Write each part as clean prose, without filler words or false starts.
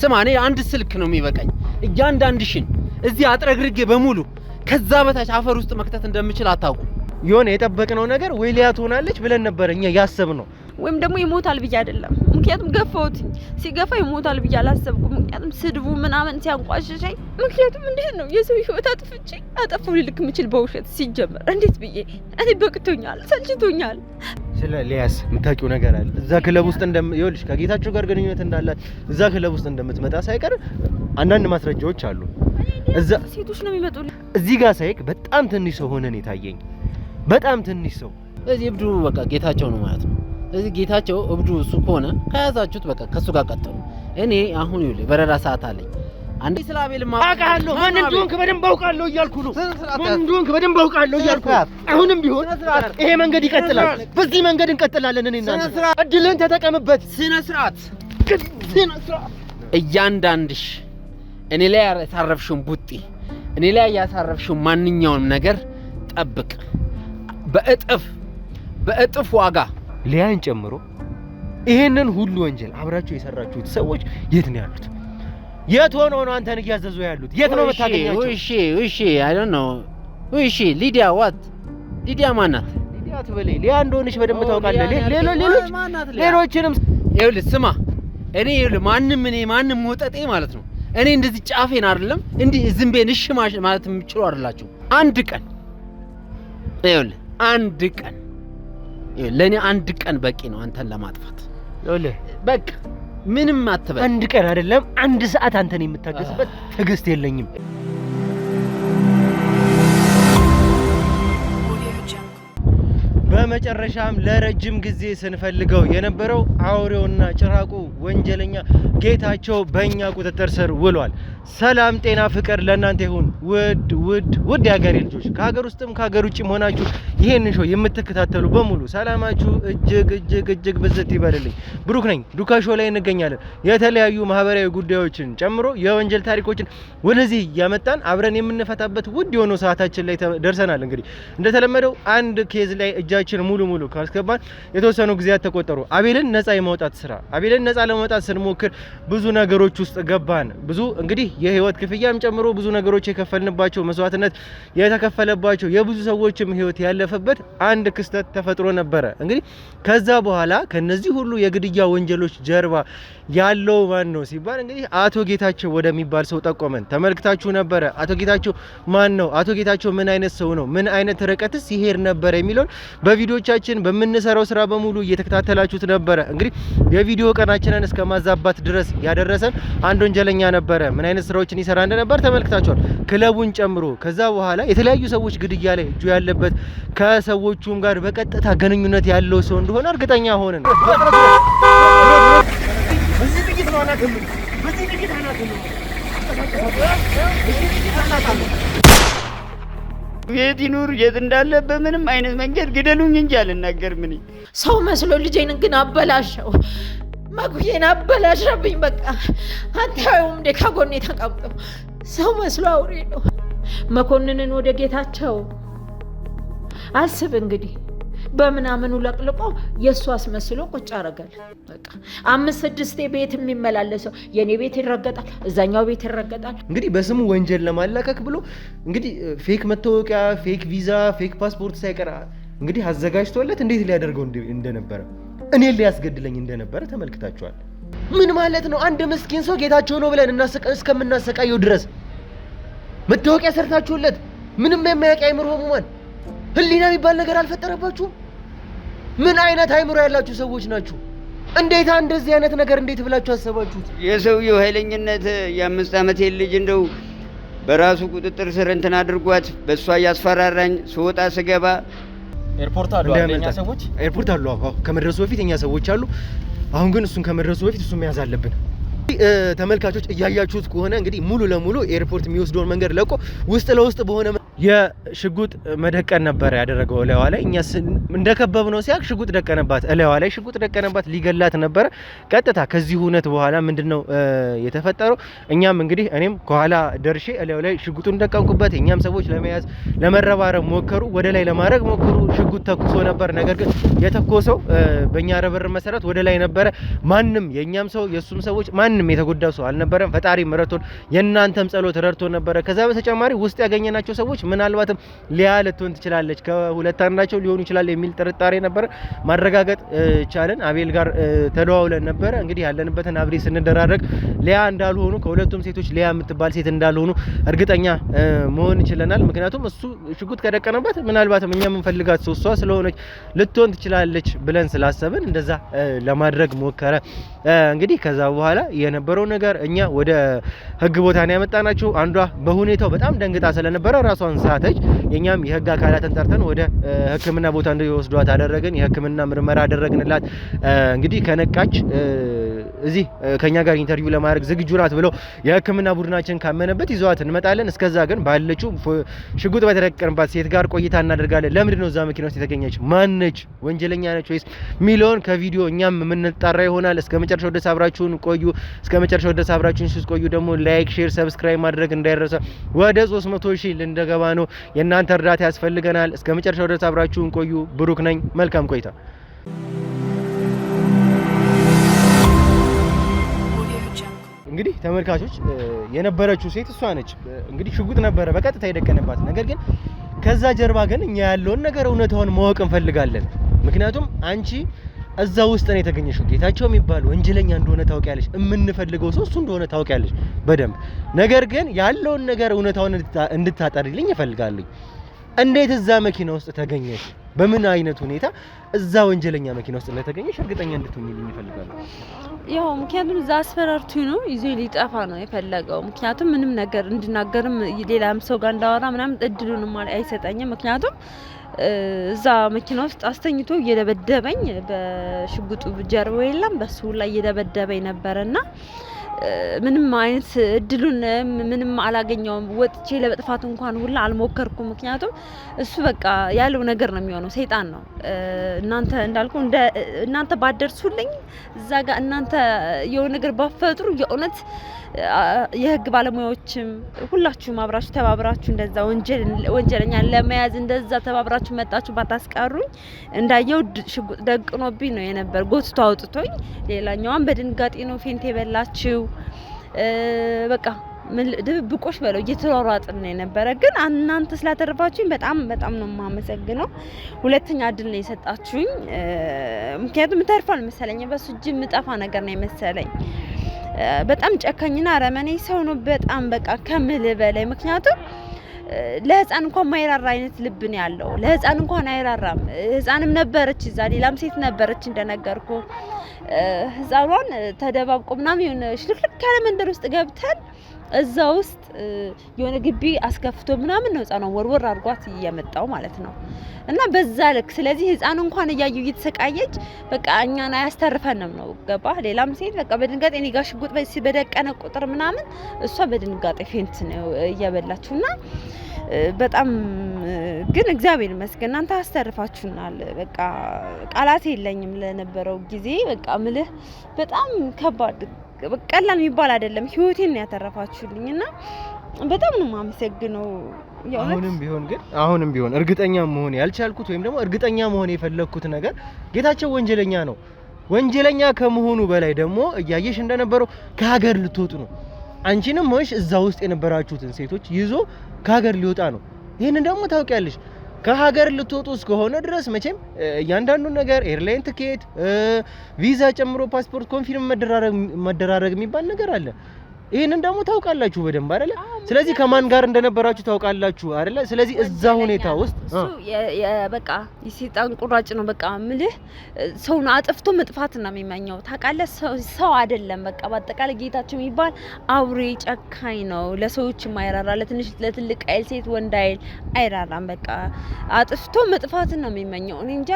ስማ እኔ አንድ ስልክ ነው የሚበቃኝ እያንዳንድሽን እዚህ አጥረግርጌ በሙሉ ከዛ በታች አፈር ውስጥ መክተት እንደምችል አታውቁ የሆነ የጠበቅነው ነገር ወይ ሊያ ትሆናለች ብለን ነበር እኛ ያሰብነው ወይም ደግሞ ይሞታል ብዬ አይደለም ምክንያቱም ገፋውት ሲገፋ ይሞታል ብዬ አላሰብኩም ምክንያቱም ስድቡ ምናምን ሲያንቋሽሸኝ ምክንያቱም እንዴት ነው የሰው ህይወት አጥፍቼ አጠፋው ሊልክ ምችል በውሸት ሲጀመር እንዴት ብዬ እኔ በቅቶኛል ሰልችቶኛል ስለ ሊያስ የምታውቂው ነገር አለ እዛ ክለብ ውስጥ ይኸውልሽ ከጌታቸው ጋር ግንኙነት እንዳላት እዛ ክለብ ውስጥ እንደምትመጣ ሳይቀር አንዳንድ ማስረጃዎች አሉ እዛ ሴቶች ነው የሚመጡልኝ እዚህ ጋር ሳይክ በጣም ትንሽ ሰው ሆነን የታየኝ በጣም ትንሽ ሰው እዚህ እብዱ በቃ ጌታቸው ነው ማለት ነው እዚህ ጌታቸው እብዱ እሱ ከሆነ ከያዛችሁት በቃ ከሱ ጋር ቀጥሉ እኔ አሁን ይኸውልህ በረራ ሰዓት አለኝ አንዴ ስላቤልማ አውቃለሁ ማን እንደሆንክ በደንብ አውቃለሁ እያልኩ ነው ማን እንደሆንክ በደንብ አውቃለሁ እያልኩ አሁንም ቢሆን ይሄ መንገድ ይቀጥላል በዚህ መንገድ እንቀጥላለን እኔ እና እድልን ተጠቀምበት ስነ ስርዓት እያንዳንድሽ እኔ ላይ ያሳረፍሽውን ቡጢ እኔ ላይ ያሳረፍሽውን ማንኛውንም ነገር ጠብቅ በእጥፍ ዋጋ ሊያን ጨምሮ ይሄንን ሁሉ ወንጀል አብራችሁ የሰራችሁት ሰዎች የት ነው ያሉት የት ሆነው ነው አንተን እያዘዙ ያሉት የት ነው መታገኛቸው እሺ አይ ዶንት ኖ እሺ ሊዲያ ሊዲያ ማናት ሊዲያ ትበለኝ ሊያ እንደሆነሽ በደንብ ታውቃለህ ሌሎችንም ይኸውልህ ስማ እኔ ማንም ወጠጤ ማለት ነው እኔ እንደዚህ ጫፌን አይደለም እንዲህ ዝምቤን እሺ ማለት የምችለው አይደላችሁ አንድ ቀን ይኸውልህ አንድ ቀን ለኔ አንድ ቀን በቂ ነው አንተን ለማጥፋት ይኸውልህ በቃ ምንም አትበል አንድ ቀን አይደለም አንድ ሰዓት አንተን የምታገስበት ትግስት የለኝም በመጨረሻም ለረጅም ጊዜ ስንፈልገው የነበረው አውሬውና ጭራቁ ወንጀለኛ ጌታቸው በእኛ ቁጥጥር ስር ውሏል። ሰላም ጤና ፍቅር ለእናንተ ይሁን ውድ የሀገሬ ልጆች ከሀገር ውስጥም ከሀገር ውጭም ሆናችሁ ይሄንን ሾው የምትከታተሉ በሙሉ ሰላማችሁ እጅግ ብዝት ይበልልኝ። ብሩክ ነኝ። ዱካ ሾው ላይ እንገኛለን። የተለያዩ ማህበራዊ ጉዳዮችን ጨምሮ የወንጀል ታሪኮችን ወደዚህ ያመጣን አብረን የምንፈታበት ውድ የሆነው ሰዓታችን ላይ ደርሰናል። እንግዲህ እንደተለመደው አንድ ኬዝ ላይ እጃችን ሙሉ ካስገባን የተወሰኑ ጊዜያት ተቆጠሩ። አቤልን ነፃ የማውጣት ስራ አቤልን ነፃ ለማውጣት ስንሞክር ብዙ ነገሮች ውስጥ ገባን። ብዙ እንግዲህ የህይወት ክፍያም ጨምሮ ብዙ ነገሮች የከፈልንባቸው መስዋዕትነት የተከፈለባቸው የብዙ ሰዎችም ህይወት ያለፈበት አንድ ክስተት ተፈጥሮ ነበረ። እንግዲህ ከዛ በኋላ ከነዚህ ሁሉ የግድያ ወንጀሎች ጀርባ ያለው ማን ነው ሲባል እንግዲህ አቶ ጌታቸው ወደሚባል ሰው ጠቆመን። ተመልክታችሁ ነበረ። አቶ ጌታቸው ማን ነው? አቶ ጌታቸው ምን አይነት ሰው ነው? ምን አይነት ርቀትስ ይሄድ ነበር የሚለውን በቪዲዮቻችን በምንሰራው ስራ በሙሉ እየተከታተላችሁት ነበረ። እንግዲህ የቪዲዮ ቀናችንን እስከ ማዛባት ድረስ ያደረሰን አንድ ወንጀለኛ ነበረ። ምን አይነት ስራዎችን ይሰራ እንደነበር ተመልክታችኋል፣ ክለቡን ጨምሮ። ከዛ በኋላ የተለያዩ ሰዎች ግድያ ላይ እጁ ያለበት ከሰዎቹም ጋር በቀጥታ ግንኙነት ያለው ሰው እንደሆነ እርግጠኛ ሆነን የት ይኑር የት እንዳለ በምንም አይነት መንገድ ግደሉኝ እንጂ አልናገርም። እኔ ሰው መስሎ ልጄን ግን አበላሸው፣ መጉዬን አበላሸብኝ። በቃ አታዩም እንዴ ከጎኔ ተቀምጦ ሰው መስሎ አውሬ ነው። መኮንንን ወደ ጌታቸው አስብ እንግዲህ በምናምኑ ለቅልቆ የሱ አስመስሎ ቁጭ አረጋል። በቃ 5-6 ቤት የሚመላለሰው የኔ ቤት ይረገጣል፣ እዛኛው ቤት ይረገጣል። እንግዲህ በስሙ ወንጀል ለማላከክ ብሎ እንግዲህ ፌክ መታወቂያ፣ ፌክ ቪዛ፣ ፌክ ፓስፖርት ሳይቀር እንግዲህ አዘጋጅቶለት እንዴት ሊያደርገው እንደነበረ እኔን ሊያስገድለኝ እንደነበረ ተመልክታችኋል። ምን ማለት ነው? አንድ ምስኪን ሰው ጌታቸው ነው ብለን እስከምናሰቃየው ድረስ መታወቂያ ሰርታችሁለት ምንም የማያውቅ አይምሮ ህሙማን ህሊና የሚባል ነገር አልፈጠረባችሁም? ምን አይነት አይምሮ ያላችሁ ሰዎች ናችሁ? እንዴት እንደዚህ አይነት ነገር እንዴት ብላችሁ አሰባችሁት? የሰውየው ኃይለኝነት የ5 ዓመት ልጅ እንደው በራሱ ቁጥጥር ስር እንትን አድርጓት በእሷ እያስፈራራኝ ስወጣ ስገባ ኤርፖርት አሉ እኛ ሰዎች ኤርፖርት አሉ። አዎ ከመድረሱ በፊት እኛ ሰዎች አሉ። አሁን ግን እሱን ከመድረሱ በፊት እሱን መያዝ አለብን። ተመልካቾች እያያችሁት ከሆነ እንግዲህ ሙሉ ለሙሉ ኤርፖርት የሚወስደውን መንገድ ለቆ ውስጥ ለውስጥ በሆነ የሽጉጥ መደቀን ነበር ያደረገው እላዋ ላይ። እኛ እንደከበብነው ሲያቅ ሽጉጥ ደቀነባት፣ እላዋ ላይ ሽጉጥ ደቀነባት፣ ሊገላት ነበር። ቀጥታ ከዚህ ሁነት በኋላ ምንድነው የተፈጠረው? እኛም እንግዲህ እኔም ከኋላ ደርሼ እላው ላይ ሽጉጡን ደቀንኩበት። እኛም ሰዎች ለመያዝ ለመረባረብ ሞከሩ፣ ወደ ላይ ለማድረግ ሞከሩ። ሽጉጥ ተኩሶ ነበር። ነገር ግን የተኮሰው በእኛ ርብርብ መሰረት ወደ ላይ ነበረ። ማንም የእኛም ሰው የእሱም ሰዎች ማንም የተጎዳው ሰው አልነበረም። ፈጣሪ ምረቶን የእናንተም ጸሎት ረድቶ ነበረ። ከዛ በተጨማሪ ውስጥ ያገኘናቸው ሰዎች ምናልባትም ሊያ ልትሆን ትችላለች፣ ከሁለት አንዳቸው ሊሆኑ ይችላል የሚል ጥርጣሬ ነበር። ማረጋገጥ ቻለን። አቤል ጋር ተደዋውለን ነበረ። እንግዲህ ያለንበትን አብሬ ስንደራረግ ሊያ እንዳልሆኑ ከሁለቱም ሴቶች ሊያ የምትባል ሴት እንዳልሆኑ እርግጠኛ መሆን ይችላል። ምክንያቱም እሱ ሽጉጥ ከደቀነባት ምናልባትም እኛ የምንፈልጋት ሰው እሷ ስለሆነች ልትሆን ትችላለች ብለን ስላሰብን እንደዛ ለማድረግ ሞከረ። እንግዲህ ከዛ በኋላ የነበረው ነገር እኛ ወደ ህግ ቦታ ነው ያመጣናቸው። አንዷ በሁኔታው በጣም ደንግጣ ስለነበረ ራሷን ሳተች። የኛም የህግ አካላትን ጠርተን ወደ ህክምና ቦታ እንዲወስዷት አደረግን። የህክምና ምርመራ አደረግንላት። እንግዲህ ከነቃች እዚህ ከኛ ጋር ኢንተርቪው ለማድረግ ዝግጁ ናት ብለው የህክምና ቡድናችን ካመነበት ይዘዋት እንመጣለን። እስከዛ ግን ባለችው ሽጉጥ በተደቀነባት ሴት ጋር ቆይታ እናደርጋለን። ለምንድን ነው እዛ መኪና ውስጥ የተገኘች? ማነች? ወንጀለኛ ነች ወይስ ሚሊዮን ከቪዲዮ እኛም የምንጣራ ይሆናል። እስከ መጨረሻው ድረስ አብራችሁን ቆዩ። እስከ መጨረሻው ድረስ አብራችሁን ስትቆዩ ደግሞ ላይክ፣ ሼር፣ ሰብስክራይብ ማድረግ እንዳይረሳ። ወደ 300,000 ልንገባ ነው። የእናንተ እርዳታ ያስፈልገናል። እስከ መጨረሻው ድረስ አብራችሁን ቆዩ። ብሩክ ነኝ። መልካም ቆይታ። እንግዲህ ተመልካቾች የነበረችው ሴት እሷ ነች። እንግዲህ ሽጉጥ ነበረ በቀጥታ የደቀነባት። ነገር ግን ከዛ ጀርባ ግን እኛ ያለውን ነገር እውነታውን ማወቅ እንፈልጋለን። ምክንያቱም አንቺ እዛ ውስጥ ነው የተገኘሽው። ጌታቸው የሚባል ወንጀለኛ እንደሆነ ታውቂያለሽ። የምንፈልገው ሰው እሱ እንደሆነ ታውቂያለሽ በደንብ። ነገር ግን ያለውን ነገር እውነታውን እንድታጣሪልኝ እፈልጋለሁ። እንዴት እዛ መኪና ውስጥ ተገኘሽ? በምን አይነት ሁኔታ እዛ ወንጀለኛ መኪና ውስጥ እንደተገኘሽ እርግጠኛ እንድትሆኚልኝ እፈልጋለሁ። ያው ምክንያቱም እዛ አስፈራርቱኝ ነው ይዞ ሊጠፋ ነው የፈለገው። ምክንያቱም ምንም ነገር እንድናገርም ሌላም ሰው ጋር እንዳወራ ምናምን እድሉንም አይሰጠኝም። ምክንያቱም እዛ መኪና ውስጥ አስተኝቶ እየደበደበኝ በሽጉጡ ጀርባው የለም በሱ ላይ እየደበደበኝ ነበርና ምንም አይነት እድሉን ምንም አላገኘውም። ወጥቼ ለመጥፋት እንኳን ሁላ አልሞከርኩም። ምክንያቱም እሱ በቃ ያለው ነገር ነው የሚሆነው። ሰይጣን ነው። እናንተ እንዳልኩ እናንተ ባደርሱልኝ እዛ ጋር እናንተ የሆነ ነገር ባፈጥሩ የእውነት የህግ ባለሙያዎችም ሁላችሁም አብራችሁ ተባብራችሁ እንደዛ ወንጀለኛ ለመያዝ እንደዛ ተባብራችሁ መጣችሁ ባታስቀሩኝ እንዳየው ሽጉጥ ደቅኖብኝ ነው የነበር ጎትቶ አውጥቶኝ። ሌላኛዋን በድንጋጤ ነው ፌንት የበላችው። በቃ ድብብቆሽ በለው እየተሯሯጥን ነው የነበረ። ግን እናንተ ስላተረፋችሁኝ በጣም በጣም ነው የማመሰግነው። ሁለተኛ እድል ነው የሰጣችሁኝ። ምክንያቱም ተርፏል መሰለኝ። በሱ እጅ ምጠፋ ነገር ነው የመሰለኝ። በጣም ጨካኝና አረመኔ ሰው ነው። በጣም በቃ ከምል በላይ። ምክንያቱም ለህፃን እንኳን ማይራራ አይነት ልብ ነው ያለው። ለህፃን እንኳን አይራራም። ህፃንም ነበረች እዛ፣ ሌላም ሴት ነበረች እንደነገርኩ። ህፃኗን ተደባብቆ ምናምን የሆነ ሽልክልክ ያለ መንደር ውስጥ ገብተን እዛ ውስጥ የሆነ ግቢ አስከፍቶ ምናምን ነው ህፃኗን ወርወር አድርጓት እየመጣው ማለት ነው። እና በዛ ልክ ስለዚህ ህፃን እንኳን እያየው እየተሰቃየች በቃ እኛን አያስተርፈንም ነው ገባ። ሌላም ሴት በቃ በድንጋጤ እኔ ጋር ሽጉጥ በደቀነ ቁጥር ምናምን እሷ በድንጋጤ ፌንት ነው እየበላችሁና በጣም ግን እግዚአብሔር ይመስገን እናንተ አስተርፋችሁናል። በቃ ቃላት የለኝም ለነበረው ጊዜ። በቃ ምልህ በጣም ከባድ ቀላል የሚባል አይደለም። ህይወቴን ነው ያተረፋችሁልኝና በጣም ነው የማመሰግነው። አሁንም ቢሆን እርግጠኛ መሆን ያልቻልኩት ወይም ደግሞ እርግጠኛ መሆን የፈለኩት ነገር ጌታቸው ወንጀለኛ ነው። ወንጀለኛ ከመሆኑ በላይ ደግሞ እያየሽ እንደነበረው ከሀገር ልትወጡ ነው። አንቺንም ሆነሽ እዛ ውስጥ የነበራችሁትን ሴቶች ይዞ ከሀገር ሊወጣ ነው። ይሄንን ደግሞ ታውቂያለሽ። ከሀገር ልትወጡ እስከሆነ ድረስ መቼም እያንዳንዱ ነገር ኤርላይን ትኬት፣ ቪዛ ጨምሮ ፓስፖርት ኮንፊርም መደራረግ የሚባል ነገር አለ። ይሄንን ደግሞ ታውቃላችሁ በደንብ አይደለ? ስለዚህ ከማን ጋር እንደነበራችሁ ታውቃላችሁ አይደለ? ስለዚህ እዛ ሁኔታ ውስጥ በቃ የሰይጣን ቁራጭ ነው። በቃ ምልህ ሰውን አጥፍቶ መጥፋት ነው የሚመኘው ታውቃለህ። ሰው አይደለም። በቃ በአጠቃላይ ጌታቸው የሚባል አውሬ ጨካኝ ነው። ለሰዎች የማይራራ ለትንሽ ለትልቅ አይል ሴት ወንድ አይራራም። በቃ አጥፍቶ መጥፋት ነው የሚመኘው። እኔ እንጃ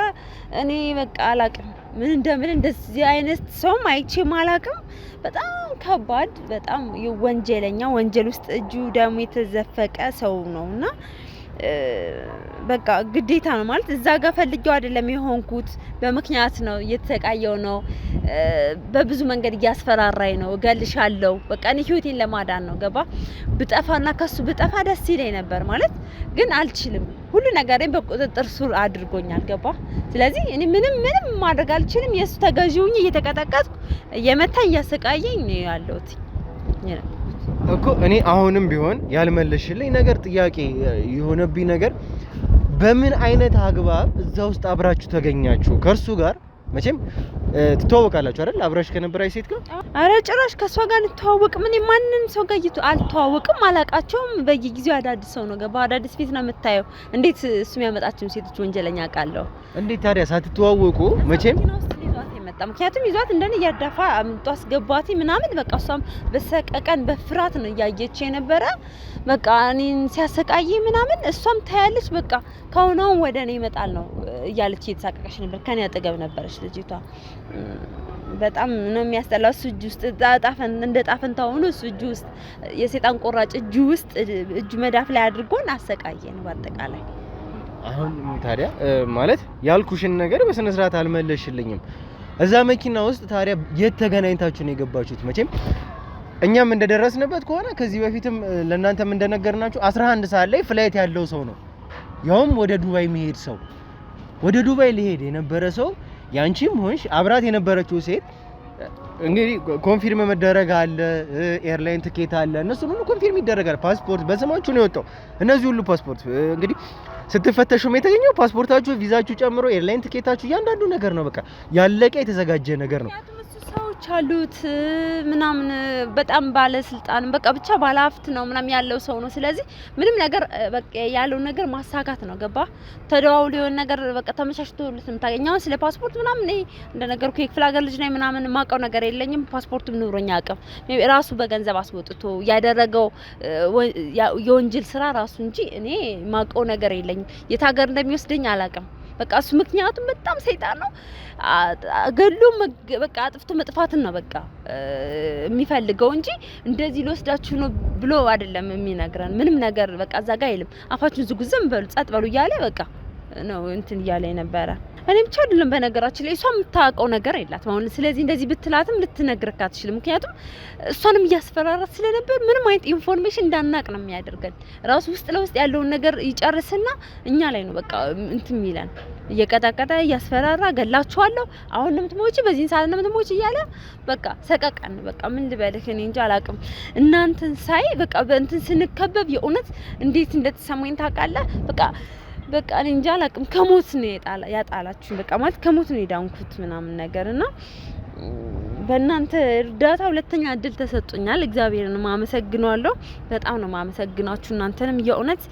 እኔ በቃ አላቅም ምን እንደምን እንደዚህ አይነት ሰው አይቼም አላቅም። በጣም ከባድ በጣም ወንጀለኛ ወንጀል ውስጥ እጁ ደግሞ የተዘፈቀ ሰው ነውና በቃ ግዴታ ነው ማለት እዛ ጋር ፈልጌው አይደለም የሆንኩት በምክንያት ነው እየተሰቃየው ነው በብዙ መንገድ እያስፈራራኝ ነው እገልሻለሁ በቃ እኔ ህይወቴን ለማዳን ነው ገባ ብጠፋና ከሱ ብጠፋ ደስ ይለኝ ነበር ማለት ግን አልችልም ሁሉ ነገሬን በቁጥጥር ስር አድርጎኛል ገባ ስለዚህ እኔ ምንም ማድረግ አልችልም የሱ ተገዢውኝ እየተቀጠቀጥኩ እየመታኝ እያሰቃየኝ ነው ያለሁት እኮ እኔ አሁንም ቢሆን ያልመለሽልኝ ነገር ጥያቄ የሆነብኝ ነገር በምን አይነት አግባብ እዛ ውስጥ አብራችሁ ተገኛችሁ ከርሱ ጋር መቼም ትተዋወቃላችሁ አይደል አብራሽ ከነበረች ሴት ጋር አረ ጭራሽ ከሷ ጋር እንተዋወቅ ምን ማንንም ሰው ጋር አልተዋወቅም አላቃቸውም በየጊዜው አዳዲስ ሰው ነው ገባ አዳዲስ ፊት ነው የምታየው እንዴት እሱ የሚያመጣቸው ሴቶች ወንጀለኛ ቃለው እንዴት ታዲያ ሳትተዋወቁ መቼም ምክንያቱም ይዟት እንደኔ ያዳፋ አምጧ አስገባቲ ምናምን በቃ እሷም በሰቀቀን በፍራት ነው ያየች የነበረ በቃ እኔን ሲያሰቃይ ምናምን እሷም ታያለች በቃ ከሆነው ወደ እኔ ይመጣል ነው እያለች እየተሳቀቀች ነበር ከኔ አጠገብ ነበረች ልጅቷ በጣም ነው የሚያስጠላው እሱ እጅ ውስጥ እንደ ጣፈንታው ነው እሱ እጅ ውስጥ የሰይጣን ቆራጭ እጅ ውስጥ እጁ መዳፍ ላይ አድርጎን አሰቃየን በአጠቃላይ አሁን ታዲያ ማለት ያልኩሽን ነገር በስነ ስርዓት አልመለሽልኝም እዛ መኪና ውስጥ ታዲያ የት ተገናኝታችሁ ነው የገባችሁት መቼም እኛም እንደደረስንበት ከሆነ ከዚህ በፊትም ለእናንተም እንደነገርናችሁ 11 ሰዓት ላይ ፍላይት ያለው ሰው ነው ያውም ወደ ዱባይ መሄድ ሰው ወደ ዱባይ ሊሄድ የነበረ ሰው ያንቺም ሆንሽ አብራት የነበረችው ሴት እንግዲህ ኮንፊርም መደረግ አለ ኤርላይን ትኬት አለ እነሱ ሁሉ ኮንፊርም ይደረጋል ፓስፖርት በስማችሁ ነው የወጣው እነዚህ ሁሉ ፓስፖርት እንግዲህ ስትፈተሹ የተገኘው ፓስፖርታችሁ ቪዛችሁ ጨምሮ ኤርላይን ትኬታችሁ እያንዳንዱ ነገር ነው በቃ ያለቀ የተዘጋጀ ነገር ነው ሰዎች አሉት ምናምን በጣም ባለስልጣን በቃ ብቻ ባለሀብት ነው ምናምን ያለው ሰው ነው ስለዚህ ምንም ነገር በቃ ያለው ነገር ማሳካት ነው ገባ ተደዋውሎ የሆነ ነገር በቃ ተመቻችቶልት የምታገኘው ስለ ፓስፖርት ምናምን እንደነገርኩ የክፍለ ሀገር ልጅ ነኝ ምናምን ማቀው ነገር የለኝም ፓስፖርቱም ኑሮኛ አቀም ራሱ በገንዘብ አስወጥቶ ያደረገው የወንጀል ስራ ራሱ እንጂ እኔ ማቀው ነገር የለኝም የት ሀገር እንደሚወስደኝ አላቀም በቃ እሱ ምክንያቱም በጣም ሰይጣን ነው ገሎ በቃ አጥፍቶ መጥፋትን ነው በቃ የሚፈልገው እንጂ እንደዚህ ልወስዳችሁ ነው ብሎ አይደለም የሚነግረን ምንም ነገር በቃ እዛ ጋር አይልም አፋችሁን ዝጉ ዝም በሉ ጸጥ በሉ እያለ በቃ ነው እንትን እያለ ነበረ እኔ ብቻ አይደለም በነገራችን ላይ እሷ የምታውቀው ነገር የላትም አሁን ስለዚህ እንደዚህ ብትላትም ልትነግርካ አትችልም ምክንያቱም እሷንም እያስፈራራት ስለነበር ምንም አይነት ኢንፎርሜሽን እንዳናቅ ነው የሚያደርገን ራሱ ውስጥ ለውስጥ ያለውን ነገር ይጨርስና እኛ ላይ ነው በቃ እንትን የሚለን እየቀጣቀጠ እያስፈራራ ገላችኋለሁ አሁን ነው የምትሞቺ በዚህ ሰዓት ነው የምትሞቺ እያለ በቃ ሰቀቀን በቃ ምን ልበልህ እኔ እንጃ አላውቅም እናንተን ሳይ በቃ በእንትን ስንከበብ የእውነት እንዴት እንደተሰማኝ ታውቃለህ በቃ እኔ እንጃ አላውቅም ከሞት ነው ያጣላችሁ በቃ ማለት ከሞት ነው የዳንኩት ምናምን ነገርና በእናንተ እርዳታ ሁለተኛ እድል ተሰጥቶኛል እግዚአብሔርን ማመሰግናለሁ በጣም ነው ማመሰግናችሁ እናንተንም የእውነት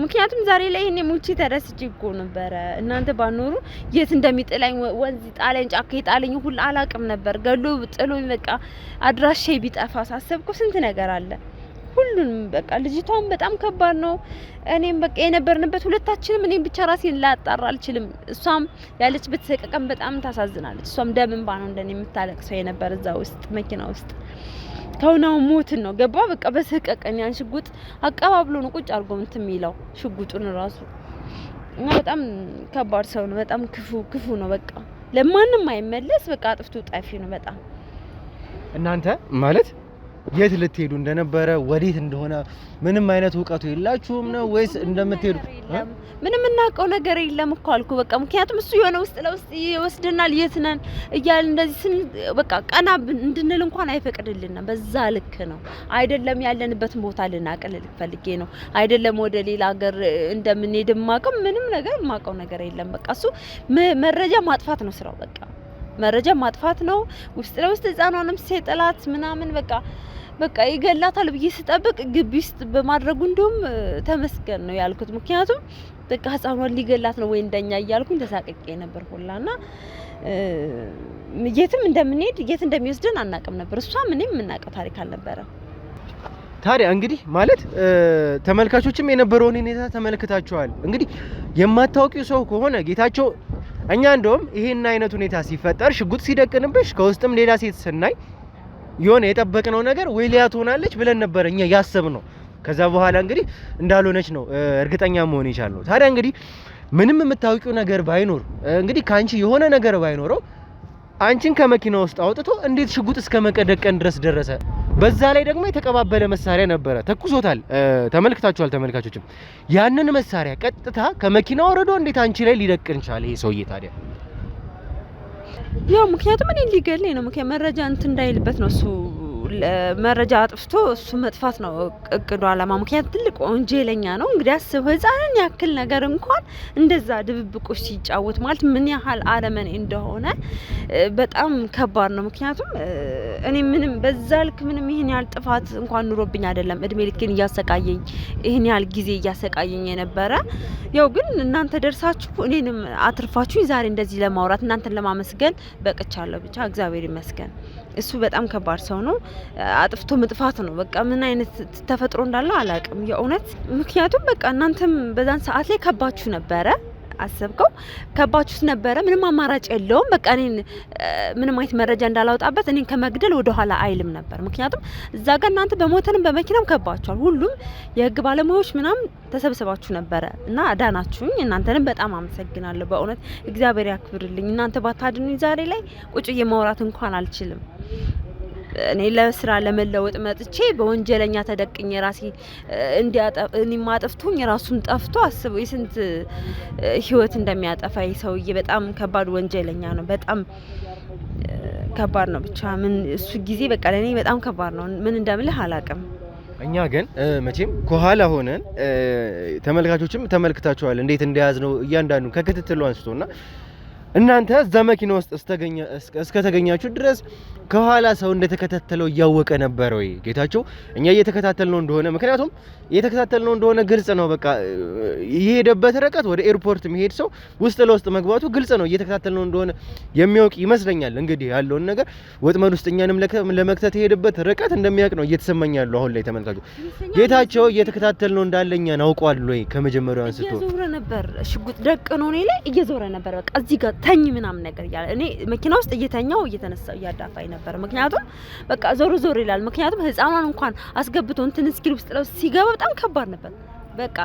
ምክንያቱም ዛሬ ላይ እኔ ሙቺ ተደስቼ እኮ ነበር እናንተ ባኖሩ የት እንደሚጥለኝ ወንዝ ጣለኝ ጫካ ጣለኝ ሁሉ አላውቅም ነበር ገሎ ጥሎኝ በቃ አድራሼ ቢጠፋ ሳሰብኩ ስንት ነገር አለ ሁሉንም በቃ ልጅቷን በጣም ከባድ ነው እኔም በቃ የነበርንበት ሁለታችንም እኔም ብቻ ራሴን ላጣራ አልችልም እሷም ያለችበት ሰቀቀን በጣም ታሳዝናለች እሷም ደም እንባ ነው እንደኔ የምታለቅሰው የነበር እዛ ውስጥ መኪና ውስጥ ከውናው ሞትን ነው ገባ በቃ በሰቀቀን ያን ሽጉጥ አቀባብሎ ነው ቁጭ አርጎ እንትን የሚለው ሽጉጡን ራሱ እና በጣም ከባድ ሰው ነው በጣም ክፉ ነው በቃ ለማንም አይመለስ በቃ አጥፍቶ ጣፊ ነው በጣም እናንተ ማለት የት ልትሄዱ እንደነበረ ወዴት እንደሆነ ምንም አይነት ዕውቀቱ የላችሁም ነው ወይስ እንደምትሄዱ ምንም እናውቀው ነገር የለም እኮ አልኩ በቃ ምክንያቱም እሱ የሆነ ውስጥ ለውስጥ ይወስደናል የት ነን እያል እንደዚህ በቃ ቀና እንድንል እንኳን አይፈቅድልንም በዛ ልክ ነው አይደለም ያለንበትን ቦታ ልናቀልል ፈልጌ ነው አይደለም ወደ ሌላ ሀገር እንደምንሄድ ማቀም ምንም ነገር ማቀው ነገር የለም በቃ እሱ መረጃ ማጥፋት ነው ስራው በቃ መረጃ ማጥፋት ነው ውስጥ ለውስጥ ህፃኗንም ሲጠላት ምናምን በቃ ይገላታል ብዬ ስጠብቅ ግቢ ውስጥ በማድረጉ እንደውም ተመስገን ነው ያልኩት ምክንያቱም በቃ ህፃኗን ሊገላት ነው ወይ እንደኛ እያልኩኝ ተሳቀቄ ነበር ሁላና የትም እንደምንሄድ የት እንደሚወስደን አናውቅም ነበር እሷ ምንም የምናውቀው ታሪክ አልነበረም ታዲያ እንግዲህ ማለት ተመልካቾችም የነበረውን ሁኔታ ተመልክታችኋል እንግዲህ የማታውቂው ሰው ከሆነ ጌታቸው እኛ እንደውም ይሄን አይነት ሁኔታ ሲፈጠር ሽጉጥ ሲደቅንብሽ ከውስጥም ሌላ ሴት ስናይ የሆነ የጠበቅነው ነገር ወይ ሊያ ትሆናለች ብለን ነበር እኛ ያሰብነው ከዛ በኋላ እንግዲህ እንዳልሆነች ነው እርግጠኛ መሆን ይቻላል። ታዲያ እንግዲህ ምንም የምታውቂው ነገር ባይኖር እንግዲህ ካንቺ የሆነ ነገር ባይኖረው አንቺን ከመኪና ውስጥ አውጥቶ እንዴት ሽጉጥ እስከ መቀደቀን ድረስ ደረሰ? በዛ ላይ ደግሞ የተቀባበለ መሳሪያ ነበረ፣ ተኩሶታል። ተመልክታችኋል ተመልካቾችም። ያንን መሳሪያ ቀጥታ ከመኪና ወርዶ እንዴት አንቺ ላይ ሊደቅን ቻለ ይሄ ሰውዬ ታዲያ? ያው ምክንያቱም እኔ ሊገለኝ ነው። ምክንያቱም መረጃ እንትን እንዳይልበት ነው እሱ መረጃ አጥፍቶ እሱ መጥፋት ነው እቅዱ አላማ። ምክንያቱም ትልቅ ወንጀለኛ ነው። እንግዲህ አስብ፣ ህፃንን ያክል ነገር እንኳን እንደዛ ድብብቆሽ ሲጫወት ማለት ምን ያህል አረመኔ እንደሆነ በጣም ከባድ ነው። ምክንያቱም እኔ ምንም በዛ ልክ ምንም ይሄን ያህል ጥፋት እንኳን ኑሮብኝ አይደለም እድሜ ልኬን እያሰቃየኝ ይሄን ያህል ጊዜ እያሰቃየኝ የነበረ። ያው ግን እናንተ ደርሳችሁ እኔንም አትርፋችሁ ዛሬ እንደዚህ ለማውራት እናንተን ለማመስገን በቅቻለሁ። ብቻ እግዚአብሔር ይመስገን። እሱ በጣም ከባድ ሰው ነው። አጥፍቶ መጥፋት ነው። በቃ ምን አይነት ተፈጥሮ እንዳለው አላውቅም የእውነት። ምክንያቱም በቃ እናንተም በዛን ሰዓት ላይ ከባችሁ ነበረ፣ አሰብከው ከባችሁት ነበረ። ምንም አማራጭ የለውም። በቃ እኔን ምንም አይነት መረጃ እንዳላወጣበት እኔን ከመግደል ወደ ኋላ አይልም ነበር። ምክንያቱም እዛ ጋር እናንተ በሞተንም በመኪናም ከባችኋል። ሁሉም የህግ ባለሙያዎች ምናምን ተሰብስባችሁ ነበረ እና አዳናችሁኝ። እናንተንም በጣም አመሰግናለሁ በእውነት እግዚአብሔር ያክብርልኝ። እናንተ ባታድኑኝ ዛሬ ላይ ቁጭ የማውራት እንኳን አልችልም። እኔ ለስራ ለመለወጥ መጥቼ በወንጀለኛ ተደቅኝ ራሴ እኔ ማጥፍቶኝ ራሱን ጠፍቶ አስበው የስንት ህይወት እንደሚያጠፋ ሰውዬ በጣም ከባድ ወንጀለኛ ነው። በጣም ከባድ ነው። ብቻ ምን እሱ ጊዜ በቃ ለኔ በጣም ከባድ ነው። ምን እንደምልህ አላውቅም። እኛ ግን መቼም ከኋላ ሆነን ተመልካቾችም ተመልክታችኋል እንዴት እንደያዝ ነው እያንዳንዱ ከክትትሉ አንስቶና እናንተ እዛ መኪና ውስጥ እስከተገኛችሁ ድረስ ከኋላ ሰው እንደተከታተለው እያወቀ ነበር ወይ ጌታቸው? እኛ እየተከታተልነው እንደሆነ ምክንያቱም እየተከታተልነው እንደሆነ ግልጽ ነው። በቃ የሄደበት ርቀት ወደ ኤርፖርት የሚሄድ ሰው ውስጥ ለውስጥ መግባቱ ግልጽ ነው። እየተከታተልነው እንደሆነ የሚያውቅ ይመስለኛል። እንግዲህ ያለውን ነገር ወጥመድ ውስጥ እኛንም ለመክተት የሄደበት ርቀት እንደሚያውቅ ነው እየተሰማኝ ያለው አሁን ላይ ተመልካቹ። ጌታቸው እየተከታተልነው እንዳለኛ ናውቋል ወይ? ከመጀመሪያው አንስቶ እየዞረ ነበር፣ ሽጉጥ ደቅኖ እኔ ላይ እየዞረ ነበር። በቃ እዚህ ጋር ተኝ ምናምን ነገር እያለ እኔ መኪና ውስጥ እየተኛው እየተነሳው እያዳፋኝ ነበር። ምክንያቱም በቃ ዞር ይላል። ምክንያቱም ህፃኗን እንኳን አስገብቶ እንትን እስኪል ውስጥ ነው ሲገባ በጣም ከባድ ነበር። በቃ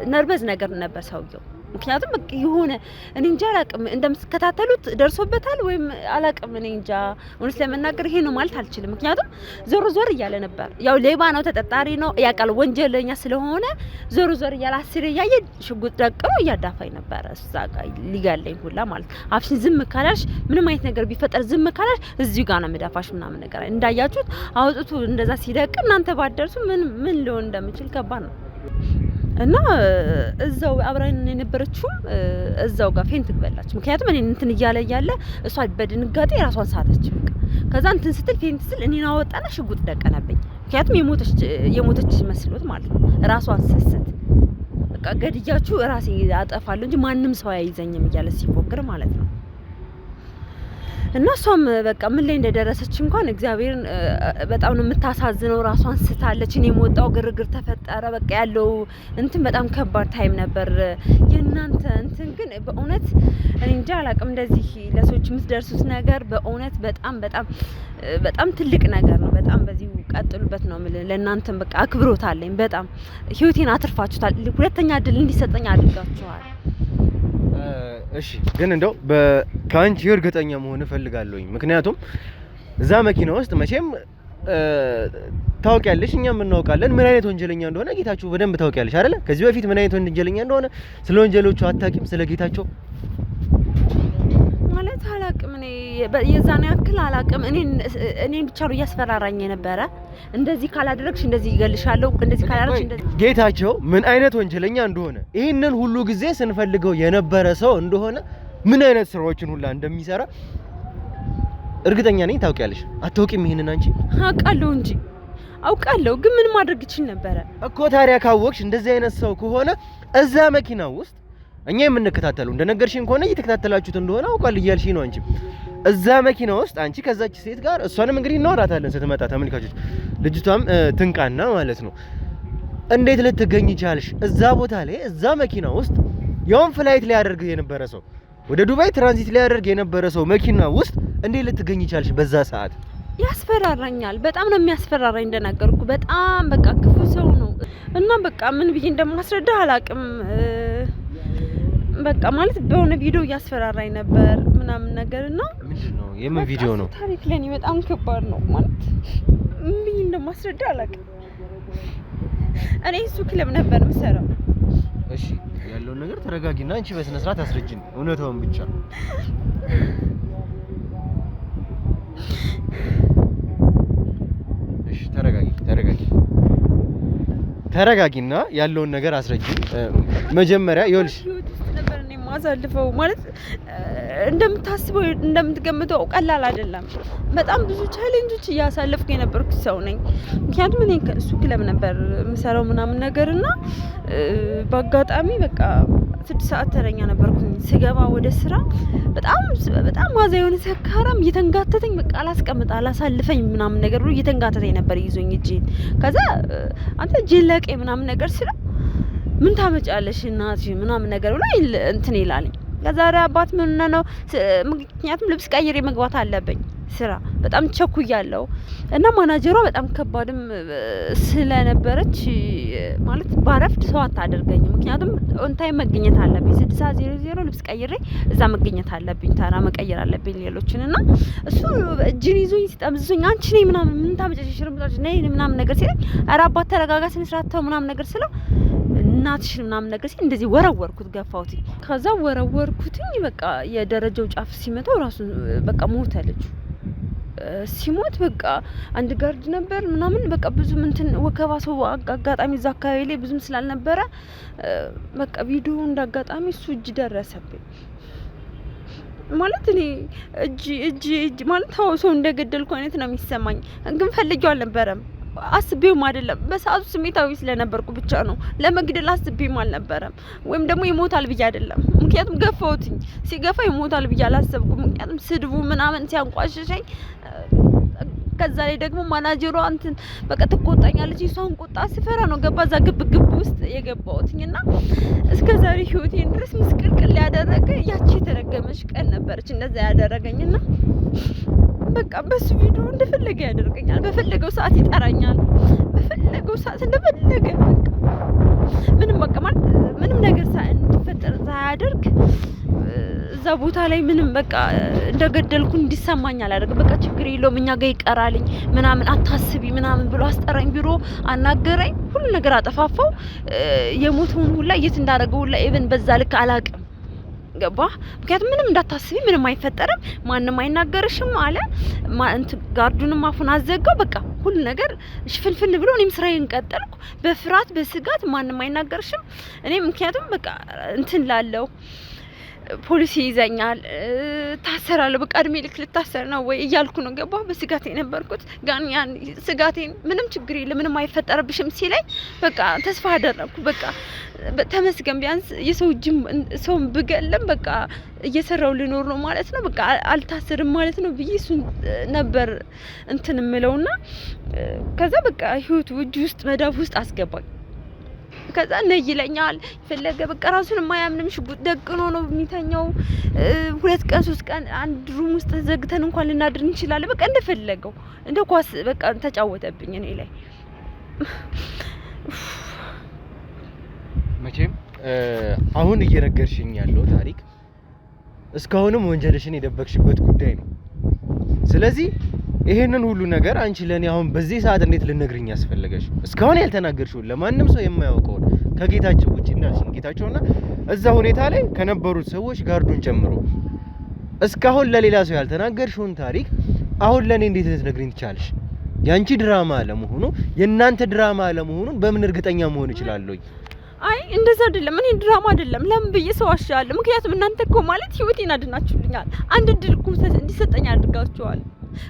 ነርቨስ ነገር ነበር ሰውየው። ምክንያቱም በቃ የሆነ እኔ እንጃ አላቅም እንደምትከታተሉት ደርሶበታል ወይም አላቅም። እኔ እንጃ እውነት ለመናገር ይሄ ነው ማለት አልችልም። ምክንያቱም ዞር እያለ ነበር። ያው ሌባ ነው፣ ተጠርጣሪ ነው፣ ያውቃል ወንጀለኛ ስለሆነ ዞር እያለ አስር እያየ ሽጉጥ ደቅኖ እያዳፋኝ ነበር። እዛ ጋር ሊጋለኝ ሁላ ማለት አፍሽን ዝም ካላልሽ ምንም አይነት ነገር ቢፈጠር ዝም ካላልሽ እዚሁ ጋር ነው የምዳፋሽ ምናምን ነገር እንዳያችሁት አውጥቶ እንደዛ ሲደቅ እናንተ ባደርሱ ምን ሊሆን እንደምችል ከባድ ነው። እና እዛው አብራን የነበረችው እዛው ጋር ፌንት ትበላች። ምክንያቱም እኔ እንትን እያለ እሷ በድንጋጤ ራሷን ሳተች። በቃ ከዛ እንትን ስትል ፌንት ስል እኔን አወጣና ሽጉጥ ደቀነብኝ። ምክንያቱም የሞተች መስሎት ማለት ነው። ራሷን ስስት በቃ ገድያችሁ ራሴ አጠፋለሁ እንጂ ማንም ሰው አይዘኝም እያለ ሲፎክር ማለት ነው። እና እሷም በቃ ምን ላይ እንደደረሰች እንኳን እግዚአብሔርን በጣም ነው የምታሳዝነው። ራሷን ስታለች። እኔ የምወጣው ግርግር ተፈጠረ። በቃ ያለው እንትን በጣም ከባድ ታይም ነበር። የእናንተ እንትን ግን በእውነት እኔ እንጃ አላቅም። እንደዚህ ለሰዎች የምትደርሱት ነገር በእውነት በጣም ትልቅ ነገር ነው። በጣም በዚሁ ቀጥሉበት ነው የምልህ። ለእናንተም በቃ አክብሮት አለኝ። በጣም ህይወቴን አትርፋችሁታል። ሁለተኛ እድል እንዲሰጠኝ አድርጋችኋል። እሺ ግን እንደው ከአንቺ እርግጠኛ መሆን እፈልጋለሁኝ። ምክንያቱም እዛ መኪና ውስጥ መቼም ታውቂያለሽ፣ እኛም እናውቃለን ምን አይነት ወንጀለኛ እንደሆነ ጌታቸው በደንብ ታውቂያለሽ አይደለ? ከዚህ በፊት ምን አይነት ወንጀለኛ እንደሆነ ስለ ወንጀሎቹ አታውቂም? ስለ ጌታቸው ማለት አላቅም። እኔ የዛን ያክል አላቅም። እኔን ብቻ ነው እያስፈራራኝ የነበረ። እንደዚህ ካላደረግሽ እንደዚህ ይገልሻለሁ፣ እንደዚህ ካላደረግሽ እንደዚህ። ጌታቸው ምን አይነት ወንጀለኛ እንደሆነ ይህንን ሁሉ ጊዜ ስንፈልገው የነበረ ሰው እንደሆነ ምን አይነት ስራዎችን ሁላ እንደሚሰራ እርግጠኛ ነኝ። ታውቂያለሽ? አታውቂም? ይሄንን አንቺ አውቃለሁ እንጂ አውቃለሁ፣ ግን ምን ማድረግ ይችል ነበረ እኮ። ታዲያ ካወቅሽ እንደዚህ አይነት ሰው ከሆነ እዛ መኪና ውስጥ እኛ የምንከታተለው እንደነገርሽኝ ከሆነ እየተከታተላችሁት እንደሆነ አውቃለሁ እያልሽኝ ነው። አንቺ እዛ መኪና ውስጥ አንቺ ከዛች ሴት ጋር እሷንም እንግዲህ እናወራታለን ስትመጣ ተመልካቾች፣ ልጅቷም ትንቃና ማለት ነው። እንዴት ልትገኝ ቻልሽ እዛ ቦታ ላይ እዛ መኪና ውስጥ? ያውን ፍላይት ላይ ያደርግ የነበረ ሰው ወደ ዱባይ ትራንዚት ላይ ያደርግ የነበረ ሰው መኪና ውስጥ እንዴት ልትገኝ ቻልሽ በዛ ሰዓት? ያስፈራራኛል። በጣም ነው የሚያስፈራራኝ። እንደነገርኩ በጣም በቃ ክፉ ሰው ነው። እና በቃ ምን ብዬ እንደማስረዳ አላቅም። በቃ ማለት በሆነ ቪዲዮ እያስፈራራኝ ነበር ምናምን ነገር እና ምንድነው የምን ቪዲዮ ነው? ታሪክ ለኔ በጣም ከባድ ነው ማለት ምን ብዬ እንደማስረዳ አላቅም። እኔ እሱ ክለብ ነበር የምሰራው። እሺ ያለውን ነገር ተረጋጊና አንቺ በስነ ስርዓት አስረጅኝ እውነታውን ብቻ። እሺ ተረጋጊና ያለውን ነገር አስረጅኝ። መጀመሪያ ይኸውልሽ ነበር እኔ ማሳልፈው ማለት እንደምታስበው እንደምትገምተው ቀላል አይደለም። በጣም ብዙ ቻሌንጆች እያሳለፍኩ የነበርኩ ሰው ነኝ። ምክንያቱም እኔ ከእሱ ክለብ ነበር የምሰራው ምናምን ነገርና በአጋጣሚ በቃ 6 ሰዓት ተረኛ ነበርኩኝ። ስገባ ወደ ስራ በጣም ዋዛ የሆነ ሰካራም እየተንጋተተኝ በቃ አላሳልፈኝ ምናምን ነገር ብሎ እየተንጋተተኝ ነበር ይዞኝ እጄን። ከዛ አንተ እጄን ለቄ ምናምን ነገር ስለ ምን ታመጫለሽ እናት ምናምን ነገር ብሎ እንትን ይላልኝ። ከዛሬ አባት ምን ነው ምክንያቱም ልብስ ቀይሬ መግባት አለብኝ ስራ በጣም ቸኩያለሁ እና ማናጀሯ በጣም ከባድም ስለነበረች ማለት ባረፍድ ሰው አታደርገኝ። ምክንያቱም ኦን ታይም መገኘት አለብኝ 6:00 ልብስ ቀይሬ እዛ መገኘት አለብኝ። ታራ መቀየር አለብኝ ሌሎችን እና እሱ እጅን ይዞኝ ሲጠምዝኝ አንቺ ነኝ ምናምን ምን ታመጨሽ ሽርምጣሽ ነኝ ምናምን ነገር ሲለኝ ኧረ አባት ተረጋጋ ስነ ስርዓት ተው ምናምን ነገር ስለው እናትሽ ምናምን ነገር ሲል እንደዚህ ወረወርኩት ገፋሁት። ከዛ ወረወርኩትኝ በቃ የደረጃው ጫፍ ሲመታው ራሱ በቃ ሞተ ልጁ። ሲሞት በቃ አንድ ጋርድ ነበር ምናምን በቃ ብዙ እንትን ወከባ ሰው አጋጣሚ እዛ አካባቢ ላይ ብዙም ስላልነበረ በቃ ቪዲዮ እንዳጋጣሚ እሱ እጅ ደረሰብኝ። ማለት እኔ እጅ ማለት ሰው እንደገደልኩ አይነት ነው የሚሰማኝ። ግን ፈልጌው አልነበረም አስቤውም አይደለም። በሰዓቱ ስሜታዊ ስለነበርኩ ብቻ ነው። ለመግደል አስቤም አልነበረም ወይም ደግሞ ይሞታል ብዬ አይደለም። ምክንያቱም ገፋውትኝ ሲገፋ ይሞታል ብዬ አላሰብኩም። ምክንያቱም ስድቡ ምናምን ሲያንቋሽሸኝ ከዛ ላይ ደግሞ ማናጀሯ እንትን በቃ ትቆጣኛለች። እሷን ቁጣ ስፈራ ነው ገባዛ ግብ ውስጥ የገባውትኝና እስከዛሬ ህይወቴን ድረስ ምስቅልቅል ያደረገ ያቺ የተረገመች ቀን ነበረች እንደዛ ያደረገኝና በቃ በሱ ቪዲዮ እንደፈለገ ያደርገኛል። በፈለገው ሰዓት ይጠራኛል። በፈለገው ሰዓት እንደፈለገ በቃ ምንም በቃ ማለት ምንም ነገር እንዲፈጠር ሳያደርግ እዛ ቦታ ላይ ምንም በቃ እንደገደልኩ እንዲሰማኝ አላደረገ። በቃ ችግር የለውም እኛ ጋር ይቀራልኝ ምናምን አታስቢ ምናምን ብሎ አስጠራኝ። ቢሮ አናገረኝ። ሁሉ ነገር አጠፋፋው። የሞተውን ሁላ የት እንዳደረገው ሁላ ኢቭን በዛ ልክ አላቅም ገባ። ምክንያቱም ምንም እንዳታስቢ ምንም አይፈጠርም ማንም አይናገርሽም አለ። ጋርዱንም አፉን አዘጋው። በቃ ሁሉ ነገር ሽፍንፍን ብሎ እኔም ስራዬን ቀጠልኩ በፍርሃት በስጋት ማንም አይናገርሽም። እኔ ምክንያቱም በቃ እንትን ላለው ፖሊስ ይዘኛል ታሰራለሁ በቃ እድሜ ልክ ልታሰር ነው ወይ እያልኩ ነው ገባ። በስጋት የነበርኩት ጋር ያን ስጋቴን ምንም ችግር የለም ምንም አይፈጠርብሽም ሲለኝ በቃ ተስፋ አደረኩ። በቃ ተመስገን ቢያንስ የሰው ጅም ሰውን ብገለም በቃ እየሰራው ልኖር ነው ማለት ነው። በቃ አልታሰርም ማለት ነው ብዬ እሱን ነበር እንትን ምለውና ከዛ በቃ ህይወቱ እጅ ውስጥ መዳፍ ውስጥ አስገባኝ። ከዛ ነይለኛል ፈለገ በቃ ራሱን የማያምንም ሽጉጥ ደግኖ ነው የሚተኛው። 2 ቀን 3 ቀን አንድ ሩም ውስጥ ዘግተን እንኳን ልናድር እንችላለን። በቃ እንደፈለገው እንደ ኳስ በቃ ተጫወተብኝ እኔ ላይ። መቼም አሁን እየነገርሽኝ ያለው ታሪክ እስካሁንም ወንጀልሽን የደበቅሽበት ጉዳይ ነው። ስለዚህ ይሄንን ሁሉ ነገር አንቺ ለኔ አሁን በዚህ ሰዓት እንዴት ልነግርኝ ያስፈልገሽ? እስካሁን ያልተናገርሽው ለማንም ሰው የማያውቀው ከጌታቸው ውጪ እንዳልሽኝ ጌታቸውና እዛ ሁኔታ ላይ ከነበሩት ሰዎች ጋርዱን ጨምሮ እስካሁን ለሌላ ሰው ያልተናገርሽውን ታሪክ አሁን ለኔ እንዴት ልትነግሪኝ ትቻለሽ? ያንቺ ድራማ ለመሆኑ የእናንተ ድራማ ለመሆኑን በምን እርግጠኛ መሆን እችላለሁ? አይ እንደዛ አይደለም። እኔ ድራማ አይደለም። ለምን ብዬ ሰው አሻለሁ? ምክንያቱም እናንተ እኮ ማለት ህይወቴን አድናችሁልኛል። አንድ ድል እኮ እንዲሰጠኝ አድርጋችኋል።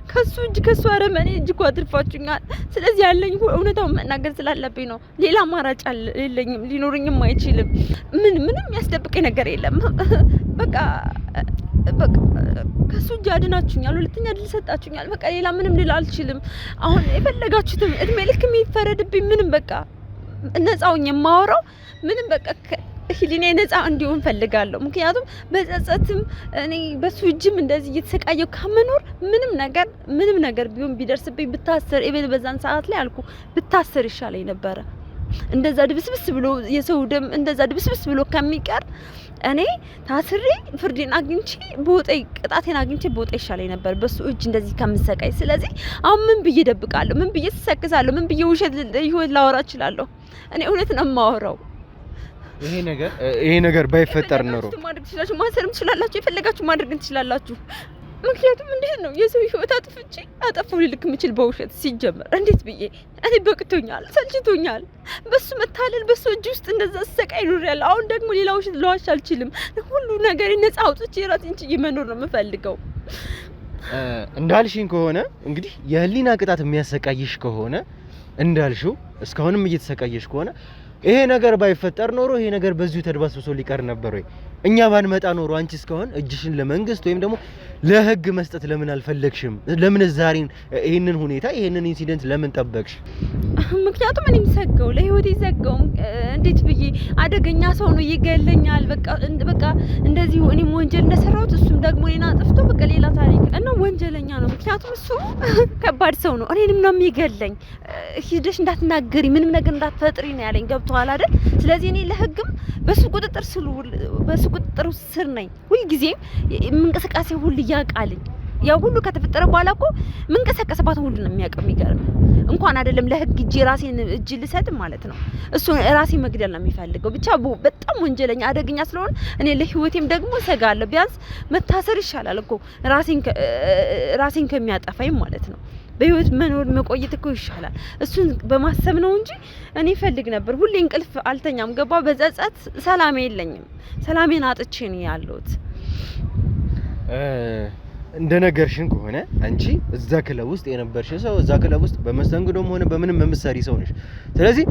ከሱ እጅ ከሱ አረመኔ እጅ እኮ አትርፋችሁኛል። ስለዚህ ያለኝ እውነታውን መናገር ስላለብኝ ነው። ሌላ አማራጭ የለኝም፣ ሊኖርኝም አይችልም። ምንም ያስደብቀኝ ነገር የለም። በቃ ከሱ እጅ አድናችሁኛል። ሁለተኛ ድል ሰጣችሁኛል። በቃ ሌላ ምንም ልል አልችልም። አሁን የፈለጋችሁትም እድሜ ልክ የሚፈረድብኝ ምንም በቃ ነፃውኝ የማወራው ምንም በቃ ህሊኔ ነፃ እንዲሆን ፈልጋለሁ። ምክንያቱም በጸጸትም እኔ በሱ እጅም እንደዚህ እየተሰቃየው ከመኖር ምንም ነገር ቢሆን ቢደርስብኝ ብታሰር ኢቭን በዛን ሰዓት ላይ አልኩ ብታሰር ይሻለኝ ነበረ። እንደዛ ድብስብስ ብሎ የሰው ደም እንደዛ ድብስብስ ብሎ ከሚቀር እኔ ታስሬ ፍርዴን አግኝቼ በወጣይ ቅጣቴን አግኝቼ በወጣይ ይሻለኝ ነበር በሱ እጅ እንደዚህ ከምሰቃይ። ስለዚህ አሁን ምን ብዬ ደብቃለሁ? ምን ብዬ ተሰክሳለሁ? ምን ብዬ ውሸት ህይወት ላወራ እችላለሁ? እኔ እውነት ነው የማወራው። ይሄ ነገር ባይፈጠር ኖሮ ማድረግ ትችላላችሁ፣ ማሰርም ትችላላችሁ፣ የፈለጋችሁ ማድረግ ትችላላችሁ። ምክንያቱም እንዴት ነው የሰው ህይወት አጥፍቼ አጠፋው ልልክ የምችል በውሸት ሲጀመር እንዴት ብዬ እኔ በቅቶኛል፣ ሰልችቶኛል። በሱ መታለል በሱ እጅ ውስጥ እንደዛ ሰቃይ ኖሬያለሁ። አሁን ደግሞ ሌላ ውሸት ልዋሽ አልችልም። ሁሉ ነገር ነፃ አውጥቼ ራሴን ችዬ መኖር ነው የምፈልገው። እንዳልሽኝ ከሆነ እንግዲህ የህሊና ቅጣት የሚያሰቃይሽ ከሆነ እንዳልሽው እስካሁንም እየተሰቃየሽ ከሆነ ይሄ ነገር ባይፈጠር ኖሮ ይሄ ነገር በዚሁ ተድባስብሶ ሊቀር ነበር ወይ? እኛ ባንመጣ ኖሮ አንቺ እስካሁን እጅሽን ለመንግስት ወይም ደግሞ ለህግ መስጠት ለምን አልፈለግሽም? ለምን ዛሬን ይሄንን ሁኔታ ይሄንን ኢንሲደንት ለምን ጠበቅሽ? ምክንያቱም እኔም ሰጋው ለህይወቴ ሰጋው። እንዴት ብዬ አደገኛ ሰው ነው ይገለኛል። በቃ እንደዚህ እኔም ወንጀል እንደሰራሁት እሱም ደግሞ እኔን አጥፍቶ በቃ ሌላ ታሪክ እና ወንጀለኛ ነው። ምክንያቱም እሱ ከባድ ሰው ነው። እኔንም ነው የሚገለኝ። ሂደሽ እንዳትናገሪ ምንም ነገር እንዳትፈጥሪ ነው ያለኝ። ገብቶሃል አይደል? ስለዚህ እኔ ለህግም በሱ ቁጥጥር ስር ነኝ። ሁልጊዜም እንቅስቃሴ ሁሉ ያውቃልኝ። ያው ሁሉ ከተፈጠረ በኋላ እኮ መንቀሳቀስባት ሁሉ ነው የሚያውቀው። የሚገርም እንኳን አይደለም ለህግ እጅ ራሴን እጅ ልሰጥ ማለት ነው። እሱ ራሴ መግደል ነው የሚፈልገው። ብቻ በጣም ወንጀለኛ አደገኛ ስለሆነ እኔ ለህይወቴም ደግሞ ሰጋለሁ። ቢያንስ መታሰር ይሻላል እኮ ራሴን ከሚያጠፋኝ ማለት ነው። በህይወት መኖር መቆየት እኮ ይሻላል። እሱን በማሰብ ነው እንጂ እኔ ፈልግ ነበር። ሁሌ እንቅልፍ አልተኛም። ገባ በጸጸት ሰላም የለኝም። ሰላሜን አጥቼ ነው ያለሁት። እንደነገርሽን ከሆነ አንቺ እዛ ክለብ ውስጥ የነበርሽ ሰው እዛ ክለብ ውስጥ በመስተንግዶም ሆነ በምንም መምሰሪ ሰው ነሽ። ስለዚህ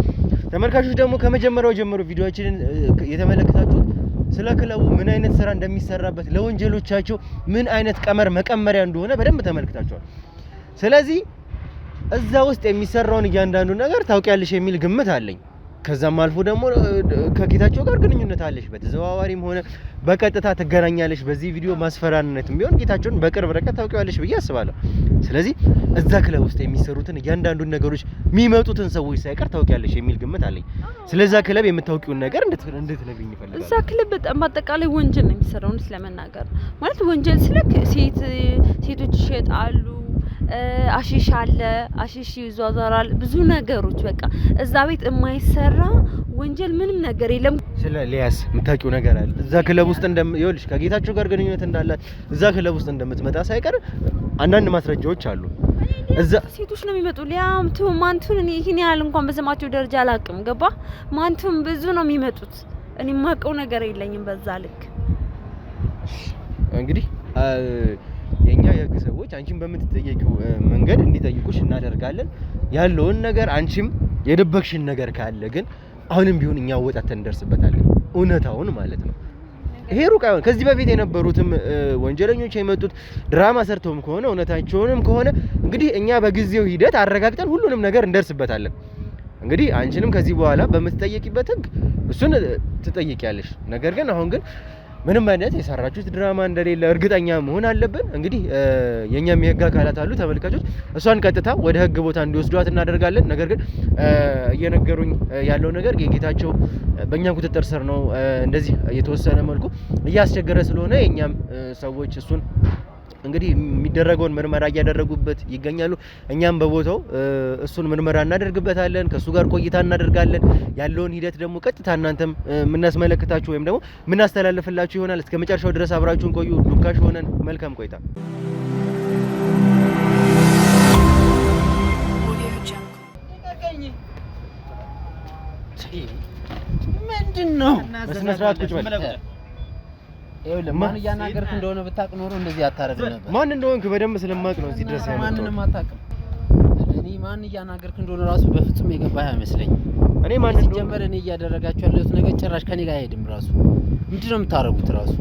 ተመልካቾች ደግሞ ከመጀመሪያው ጀምሮ ቪዲዮአችንን የተመለከታችሁት ስለ ክለቡ ምን አይነት ስራ እንደሚሰራበት ለወንጀሎቻቸው ምን አይነት መቀመሪያ እንደሆነ በደንብ ተመልክታችኋል። ስለዚህ እዛ ውስጥ የሚሰራውን እያንዳንዱ ነገር ታውቂያለሽ የሚል ግምት አለኝ። ከዛም አልፎ ደግሞ ከጌታቸው ጋር ግንኙነት አለሽ፣ በተዘዋዋሪም ሆነ በቀጥታ ትገናኛለሽ። በዚህ ቪዲዮ ማስፈራራነትም ቢሆን ጌታቸውን በቅርብ ርቀት ታውቂዋለሽ ብዬ አስባለሁ። ስለዚህ እዛ ክለብ ውስጥ የሚሰሩትን እያንዳንዱን ነገሮች የሚመጡትን ሰዎች ሳይቀር ታውቂያለሽ የሚል ግምት አለኝ። ስለዛ ክለብ የምታውቂውን ነገር እንድትነግሪኝ ይፈልጋል። እዛ ክለብ በጣም አጠቃላይ ወንጀል ነው የሚሰራው። ስለመናገር ማለት ወንጀል ሴቶች ይሸጣሉ፣ አሺሽ አለ፣ አሺሽ ይዟዟራል፣ ብዙ ነገሮች በቃ እዛ ቤት የማይሰራ ወንጀል ምንም ነገር የለም። ስለ ሊያስ የምታውቂው ነገር አለ? እዛ ክለብ ውስጥ ይኸውልሽ ከጌታቸው ጋር ግንኙነት እንዳላት እዛ ክለብ ውስጥ እንደምትመጣ ሳይቀር አንዳንድ ማስረጃዎች አሉ። እዛ ሴቶች ነው የሚመጡ። ማንቱን እኔ ይሄን ያህል እንኳን በስማቸው ደረጃ አላውቅም። ገባ ማንቱን ብዙ ነው የሚመጡት። እኔ የማውቀው ነገር የለኝም በዛ ልክ። እንግዲህ የኛ የህግ ሰዎች አንቺን በምትጠየቂው መንገድ እንዲጠይቁሽ እናደርጋለን። ያለውን ነገር አንቺም የደበቅሽን ነገር ካለ ግን አሁንም ቢሆን እኛ ወጣተን እንደርስበታለን፣ እውነታውን ማለት ነው። ይሄ ሩቅ አይሆን። ከዚህ በፊት የነበሩትም ወንጀለኞች የመጡት ድራማ ሰርተውም ከሆነ እውነታቸውንም ከሆነ እንግዲህ እኛ በጊዜው ሂደት አረጋግጠን ሁሉንም ነገር እንደርስበታለን። እንግዲህ አንቺንም ከዚህ በኋላ በምትጠየቂበት ህግ እሱን ትጠይቂያለሽ። ነገር ግን አሁን ግን ምንም አይነት የሰራችሁት ድራማ እንደሌለ እርግጠኛ መሆን አለብን። እንግዲህ የኛም የህግ አካላት አሉ ተመልካቾች፣ እሷን ቀጥታ ወደ ህግ ቦታ እንዲወስዷት እናደርጋለን። ነገር ግን እየነገሩኝ ያለው ነገር የጌታቸው በእኛ ቁጥጥር ስር ነው፣ እንደዚህ የተወሰነ መልኩ እያስቸገረ ስለሆነ የኛም ሰዎች እሱን እንግዲህ የሚደረገውን ምርመራ እያደረጉበት ይገኛሉ። እኛም በቦታው እሱን ምርመራ እናደርግበታለን፣ ከሱ ጋር ቆይታ እናደርጋለን። ያለውን ሂደት ደግሞ ቀጥታ እናንተም የምናስመለክታችሁ ወይም ደግሞ የምናስተላልፍላችሁ ይሆናል። እስከ መጨረሻው ድረስ አብራችሁን ቆዩ። ሉካሽ ሆነን መልካም ቆይታ። ምንድነው? በስነ ስርዓት ቁጭ በል። ይኸውልህ ማን እያናገርክ እንደሆነ ብታውቅ ኖሮ እንደዚህ አታረግም ነበር። ማን እንደሆንክ በደንብ ስለማውቅ ነው እዚህ ድረስ ያመጣው። ማንንም አታውቅም። እኔ ማን እያናገርክ እንደሆነ ራሱ በፍጹም የገባህ አይመስለኝም። እኔ ማን እንደሆነ እኔ እያደረጋችሁ ያለሁት ነገር ጭራሽ ከኔ ጋር አይሄድም። ራሱ ምንድነው የምታረጉት? ራሱ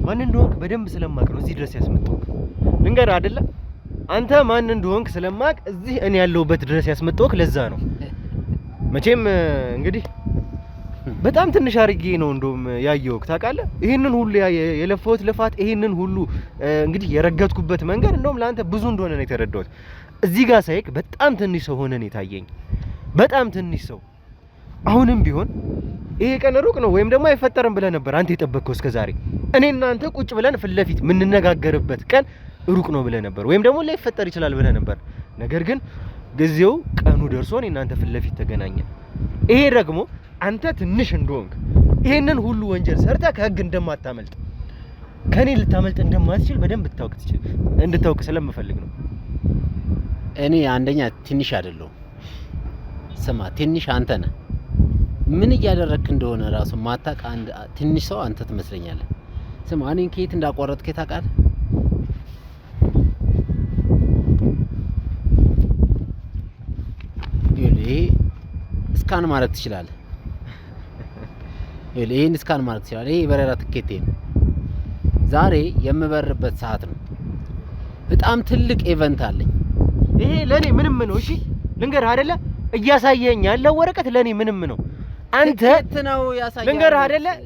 ማን እንደሆንክ በደንብ ስለማውቅ ነው እዚህ ድረስ ያስመጣው። ልንገርህ አይደለ? አንተ ማን እንደሆንክ ስለማውቅ እዚህ እኔ ያለሁበት ድረስ ያስመጣው ለዛ ነው። መቼም እንግዲህ በጣም ትንሽ አርጌ ነው እንደውም ያየሁት ታውቃለህ። ይሄንን ሁሉ የለፈውት ልፋት ይሄንን ሁሉ እንግዲህ የረገጥኩበት መንገድ እንደውም ለአንተ ብዙ እንደሆነ ነው የተረዳሁት። እዚህ ጋር ሳይክ በጣም ትንሽ ሰው ሆነ ነው የታየኝ። በጣም ትንሽ ሰው አሁንም ቢሆን ይሄ ቀን ሩቅ ነው ወይም ደግሞ አይፈጠርም ብለህ ነበር አንተ የጠበቅከው እስከዛሬ። እኔና አንተ ቁጭ ብለን ፊት ለፊት የምንነጋገርበት ቀን ሩቅ ነው ብለህ ነበር ወይም ደግሞ ላይፈጠር ይችላል ብለህ ነበር። ነገር ግን ጊዜው ቀኑ ደርሶ እኔና አንተ ፊት ለፊት ተገናኘን። ይሄ ደግሞ አንተ ትንሽ እንደሆንክ ይሄንን ሁሉ ወንጀል ሰርተህ ከህግ እንደማታመልጥ ከኔ ልታመልጥ እንደማትችል በደንብ እንድታውቅ ስለምፈልግ ነው። እኔ አንደኛ ትንሽ አይደለሁ። ስማ ትንሽ አንተ ነህ። ምን እያደረክ እንደሆነ ራሱ ማታውቅ አንድ ትንሽ ሰው አንተ ትመስለኛለህ። ስማ እኔን ከየት እንዳቋረጥክ ታውቃለህ? ይሄ ስካን ማድረግ ትችላለህ። ይሄን ስካን ማድረግ ትችላለህ። ይሄ በረራ ትኬቴ ነው። ዛሬ የምበርበት ሰዓት ነው። በጣም ትልቅ ኢቨንት አለኝ። ይሄ ለኔ ምንም ነው። እሺ ልንገርህ አይደለ እያሳየኝ ያለው ወረቀት ለኔ ምንም ነው። አንተ ነው ያሳየኝ።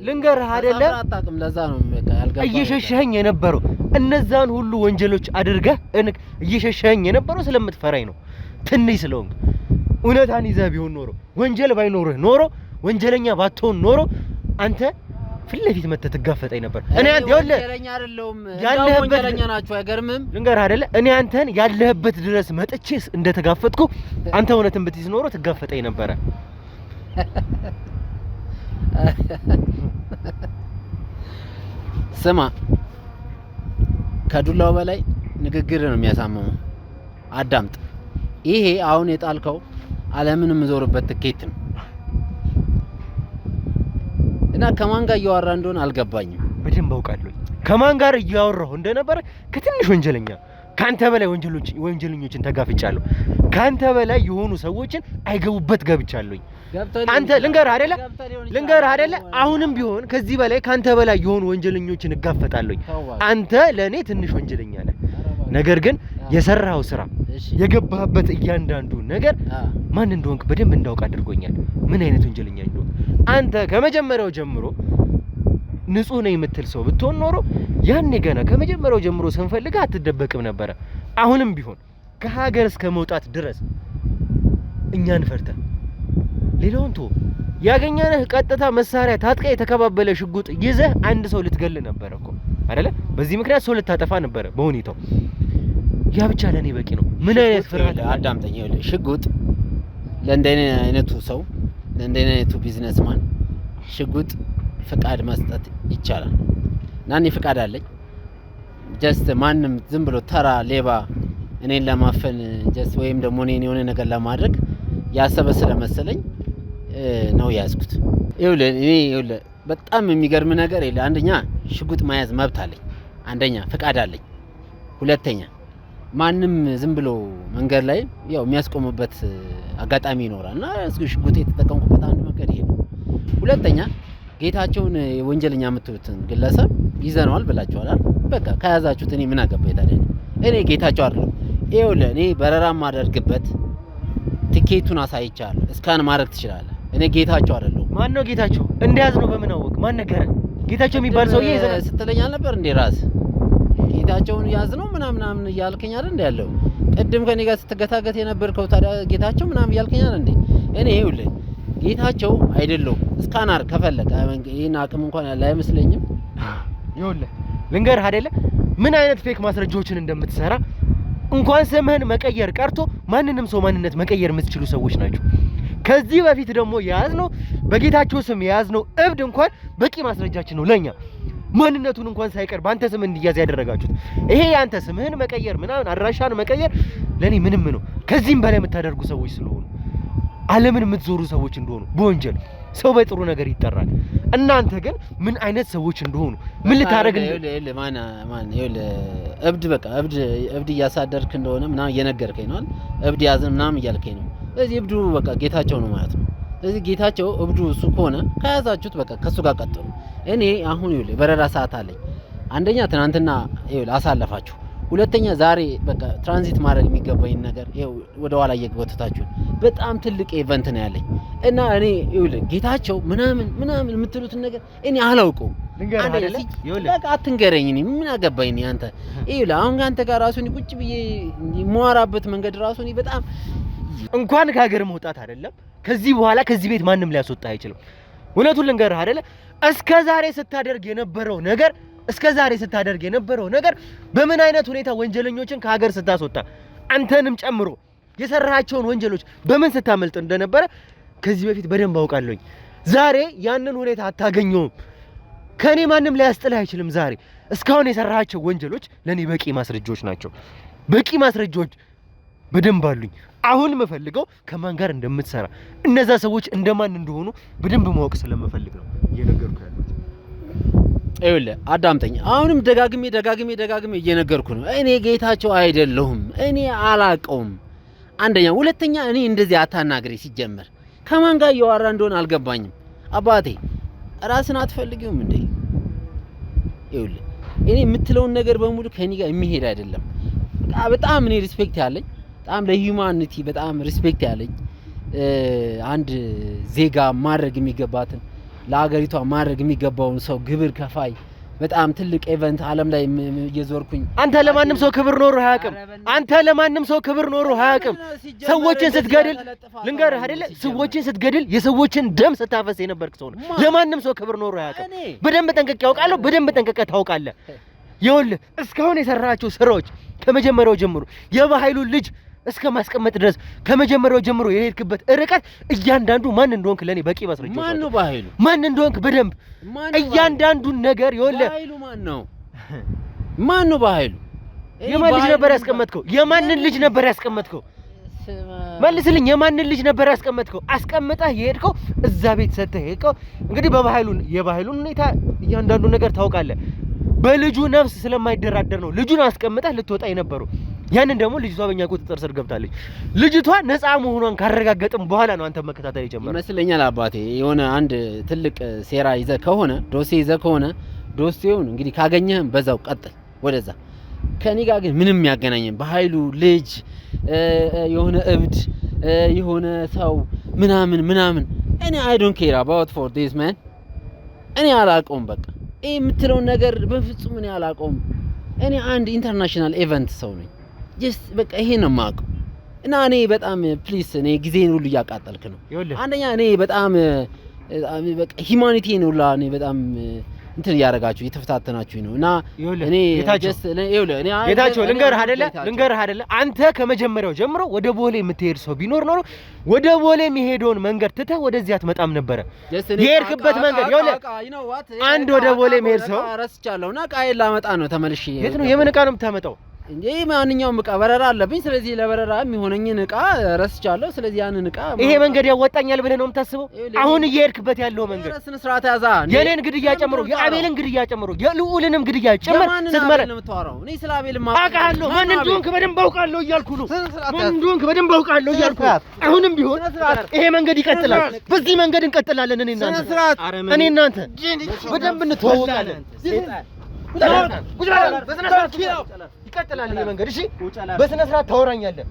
ልንገርህ አይደለ አታውቅም። ለዛ ነው በቃ ያልገባኝ። እየሸሸኸኝ የነበረው እነዛን ሁሉ ወንጀሎች አድርገህ እየሸሸኸኝ የነበረው ስለምትፈራኝ ነው። ትንሽ ስለሆንክ እውነታን ይዘህ ቢሆን ኖሮ ወንጀል ባይኖርህ ኖሮ ወንጀለኛ ባትሆን ኖሮ አንተ ፊት ለፊት መተህ ትጋፈጠኝ ነበር። እኔ አንተ ወንጀለኛ አይደለሁም። ያለህበት ወንጀለኛ ናችሁ። አይገርምም? ልንገርህ አይደለ እኔ አንተን ያለህበት ድረስ መጥቼስ እንደተጋፈጥኩ አንተ እውነትን ብትይዝ ኖሮ ትጋፈጠኝ ነበረ። ስማ ከዱላው በላይ ንግግር ነው የሚያሳምመው። አዳምጥ። ይሄ አሁን የጣልከው ዓለምን የምዞርበት ትኬት ነው እና ከማን ጋር እያወራ እንደሆነ አልገባኝም። በደንብ አውቃለሁ ከማን ጋር እያወራሁ እንደነበረ። ከትንሽ ወንጀለኛ ካንተ በላይ ወንጀለኞችን ተጋፍጫለሁ። ካንተ በላይ የሆኑ ሰዎችን አይገቡበት ገብቻለሁኝ። አንተ ልንገርህ አይደለ አሁንም ቢሆን ከዚህ በላይ ካንተ በላይ የሆኑ ወንጀለኞችን እጋፈጣለሁኝ። አንተ ለኔ ትንሽ ወንጀለኛ ነህ። ነገር ግን የሰራው ስራ የገባህበት እያንዳንዱ ነገር ማን እንደሆንክ በደንብ እንዳውቅ አድርጎኛል። ምን አይነት ወንጀለኛ እንደሆንክ አንተ ከመጀመሪያው ጀምሮ ንጹህ ነኝ የምትል ሰው ብትሆን ኖሮ ያኔ ገና ከመጀመሪያው ጀምሮ ስንፈልግህ አትደበቅም ነበረ። አሁንም ቢሆን ከሀገር እስከ መውጣት ድረስ እኛን ፈርተህ ሌላውን ተው። ያገኘንህ ቀጥታ መሳሪያ ታጥቀ የተከባበለ ሽጉጥ ይዘህ አንድ ሰው ልትገል ነበር እኮ አይደለ? በዚህ ምክንያት ሰው ልታጠፋ ነበር በሁኔታው። ያ ብቻ ለኔ በቂ ነው። ምን አይነት ፍርሃት! አዳምጠኝ። ሽጉጥ ለእንደኔ አይነቱ ሰው ለእንደኔ አይነቱ ቢዝነስማን ሽጉጥ ፍቃድ መስጠት ይቻላል። ናኒ ፍቃድ አለኝ። ጀስት ማንም ዝም ብሎ ተራ ሌባ እኔን ለማፈን ጀስት ወይም ደግሞ እኔን የሆነ ነገር ለማድረግ ያሰበ ስለመሰለኝ ነው ያዝኩት። ይኸውልህ በጣም የሚገርም ነገር የለ። አንደኛ ሽጉጥ መያዝ መብት አለኝ። አንደኛ ፍቃድ አለኝ። ሁለተኛ ማንም ዝም ብሎ መንገድ ላይ ያው የሚያስቆምበት አጋጣሚ ይኖራል እና ሽጉጥ የተጠቀምኩበት አንዱ መንገድ ይሄ ነው። ሁለተኛ ጌታቸውን ወንጀለኛ የምትሉትን ግለሰብ ይዘነዋል ብላችኋል አይደል? በቃ ከያዛችሁት እኔ ምን አገባኝ ታዲያ? እኔ ጌታቸው አይደለም። ይኸውልህ እኔ በረራ ማደርግበት ቲኬቱን አሳይቻለሁ። እስካን ማድረግ ትችላለህ። እኔ ጌታቸው አይደለም። ማን ነው ጌታቸው? እንደያዝ ነው በምን አወቅ? ማን ነገረህ? ጌታቸው የሚባል ሰውዬ ይዘናል ስትለኝ አልነበር እንዴ? ራስ ጌታቸውን ያዝ ነው ምናምን እያልከኝ አይደል እንዴ ያለው? ቅድም ከኔ ጋር ስትገታገት የነበርከው ታዲያ ጌታቸው ምናምን እያልከኝ አይደል እንዴ? እኔ ይኸውልህ ጌታቸው አይደለም። እስካናር ከፈለቀ ይሄን አቅም እንኳን ያለ አይመስለኝም። ይኸውልህ ልንገርህ አይደለ ምን አይነት ፌክ ማስረጃዎችን እንደምትሰራ እንኳን ስምህን መቀየር ቀርቶ ማንንም ሰው ማንነት መቀየር የምትችሉ ሰዎች ናቸው። ከዚህ በፊት ደግሞ የያዝነው በጌታቸው ስም የያዝነው እብድ እንኳን በቂ ማስረጃችን ነው ለኛ። ማንነቱን እንኳን ሳይቀር ባንተ ስም እንዲያዝ ያደረጋችሁት ይሄ ያንተ ስምህን መቀየር ምናምን አድራሻን መቀየር ለኔ ምንም ነው። ከዚህም በላይ የምታደርጉ ሰዎች ስለሆኑ ዓለምን የምትዞሩ ሰዎች እንደሆኑ በወንጀል ሰው በጥሩ ነገር ይጠራል። እናንተ ግን ምን አይነት ሰዎች እንደሆኑ ምን ልታረግ ማን እብድ በቃ እብድ እያሳደርክ እንደሆነ ምናምን እየነገርከኝ ነው አይደል? እብድ ያዘን ምናምን እያልከኝ ነው። ስለዚህ እብዱ በቃ ጌታቸው ነው ማለት ነው። ስለዚህ ጌታቸው እብዱ እሱ ከሆነ ከያዛችሁት በቃ ከሱ ጋር ቀጥሉ። እኔ አሁን በረራ ሰዓት አለኝ። አንደኛ ትናንትና አሳለፋችሁ። ሁለተኛ ዛሬ በቃ ትራንዚት ማድረግ የሚገባኝ ነገር ወደ ኋላ እየጎተታችሁ በጣም ትልቅ ኢቨንት ነው ያለኝ እና እኔ ጌታቸው ምናምን የምትሉትን ነገር እኔ አላውቀውም። በቃ አትንገረኝ። እኔ ምን አገባኝ ነው አንተ አሁን አንተ ጋር ራሱ እኔ ቁጭ ብዬ የማወራበት መንገድ ራሱ እኔ በጣም እንኳን ከሀገር መውጣት አይደለም ከዚህ በኋላ ከዚህ ቤት ማንም ሊያስወጣ አይችልም። እውነቱን ልንገርህ አይደለ እስከዛሬ ስታደርግ የነበረው ነገር በምን አይነት ሁኔታ ወንጀለኞችን ከሀገር ስታስወጣ አንተንም ጨምሮ የሰራሃቸውን ወንጀሎች በምን ስታመልጥ እንደነበረ ከዚህ በፊት በደንብ አውቃለሁኝ። ዛሬ ያንን ሁኔታ አታገኘውም። ከኔ ማንም ሊያስጥልህ አይችልም። ዛሬ እስካሁን የሰራሃቸው ወንጀሎች ለኔ በቂ ማስረጃዎች ናቸው። በቂ ማስረጃዎች በደንብ አሉኝ። አሁን የምፈልገው ከማን ጋር እንደምትሰራ እነዛ ሰዎች እንደማን እንደሆኑ በደንብ ማወቅ ስለምፈልግ ነው እየነገርኩህ ያለሁት። ይኸውልህ አዳምጠኝ። አሁንም ደጋግሜ እየነገርኩህ ነው። እኔ ጌታቸው አይደለሁም። እኔ አላቀውም። አንደኛ፣ ሁለተኛ እኔ እንደዚህ አታናግሬ። ሲጀመር ከማን ጋር እያወራ እንደሆነ አልገባኝም። አባቴ ራስን አትፈልጊውም እንዴ? ይኸውልህ እኔ የምትለውን ነገር በሙሉ ከኔ ጋር የሚሄድ አይደለም። በጣም እኔ ሪስፔክት ያለኝ በጣም ለሂዩማኒቲ በጣም ሪስፔክት ያለኝ አንድ ዜጋ ማድረግ የሚገባትን ለሀገሪቷ ማድረግ የሚገባውን ሰው ግብር ከፋይ በጣም ትልቅ ኢቨንት ዓለም ላይ እየዞርኩኝ አንተ ለማንም ሰው ክብር ኖሮ አያውቅም። ሰዎችን ስትገድል ልንገርህ አይደለ ሰዎችን ስትገድል የሰዎችን ደም ስታፈስ የነበርክ ሰው ነው። ለማንም ሰው ክብር ኖሮ አያውቅም። በደንብ ጠንቅቄ ያውቃለሁ። በደንብ ጠንቅቄ ታውቃለህ። ይኸውልህ እስካሁን የሰራሃቸው ስራዎች ከመጀመሪያው ጀምሮ የባህሉ ልጅ እስከ ማስቀመጥ ድረስ ከመጀመሪያው ጀምሮ የሄድክበት ርቀት እያንዳንዱ ማን እንደሆንክ ለኔ በቂ ማስረጃ ነው። ማን ነው ባህሉ? ማን እንደሆንክ በደንብ እያንዳንዱን ነገር ይኸውልህ ባህሉ ማን ነው ባህሉ? የማን ልጅ ነበር ያስቀመጥከው? የማንን ልጅ ነበር ያስቀመጥከው? መልስልኝ። የማንን ልጅ ነበር ያስቀመጥከው? አስቀምጠህ የሄድከው እዛ ቤት ሰተህ ሄድከው። እንግዲህ የባህሉን ሁኔታ እያንዳንዱ ነገር ታውቃለህ። በልጁ ነፍስ ስለማይደራደር ነው ልጁን አስቀምጠህ ልትወጣ የነበረው። ያንን ደግሞ ልጅቷ በእኛ ቁጥጥር ስር ገብታለች። ልጅቷ ነፃ መሆኗን ካረጋገጥም በኋላ ነው አንተ መከታተል የጀመረው ይመስለኛል። አባቴ የሆነ አንድ ትልቅ ሴራ ይዘህ ከሆነ ዶሴውን እንግዲህ ካገኘህም በዛው ቀጥል ወደዛ። ከኔ ጋር ግን ምንም ያገናኘን በኃይሉ ልጅ የሆነ እብድ የሆነ ሰው ምናምን እኔ I don't care about for this man። እኔ አላውቀውም። በቃ ይሄ የምትለውን ነገር በፍጹም እኔ አላውቀውም። እኔ አንድ ኢንተርናሽናል ኢቨንት ሰው ነኝ። ጀስት በቃ ይሄ ነው የማውቀው። እና እኔ በጣም ፕሊስ እኔ ጊዜን ሁሉ እያቃጠልክ ነው። አንደኛ እኔ በጣም በቃ ሂዩማኒቲን ሁሉ እኔ በጣም እንትን እያደረጋችሁ እየተፈታተናችሁኝ ነው። እና እኔ ጌታቸው ልንገርህ አይደለ አንተ ከመጀመሪያው ጀምሮ ወደ ቦሌ የምትሄድ ሰው ቢኖር ኖሮ ወደ ቦሌ የሚሄደውን መንገድ ትተህ ወደዚህ አትመጣም ነበረ። የሄድክበት መንገድ አንድ ወደ ቦሌ የሚሄድ ሰው ረስቻለሁና ቃዬን ላመጣ ነው ተመልሼ። የት ነው የምን ዕቃ ነው የምታመጣው? እንዴ ማንኛውም ዕቃ በረራ አለብኝ። ስለዚህ ለበረራ የሚሆነኝን ዕቃ ረስቻለሁ። ስለዚህ ያንን ዕቃ ይሄ መንገድ ያወጣኛል ብለህ ነው የምታስበው? አሁን እየሄድክበት ያለው መንገድ ስነ ስርዓት ያዛ የኔን ግድያ ጨምሮ የአቤልን ግድያ ጨምሮ የልዑልንም ግድያ ጨምሮ ስትመራ ነው የምታወራው። እኔ ስለ አቤል አውቃለሁ። ማን እንደሆንክ በደንብ አውቃለሁ እያልኩ ነው። አሁንም ቢሆን ይሄ መንገድ ይቀጥላል። በዚህ መንገድ እንቀጥላለን። እኔ እናንተ በደንብ እንተዋወቃለን። ይቀጥላል ይሄ መንገድ። እሺ በስነ ስርዓት ታወራኛለህ።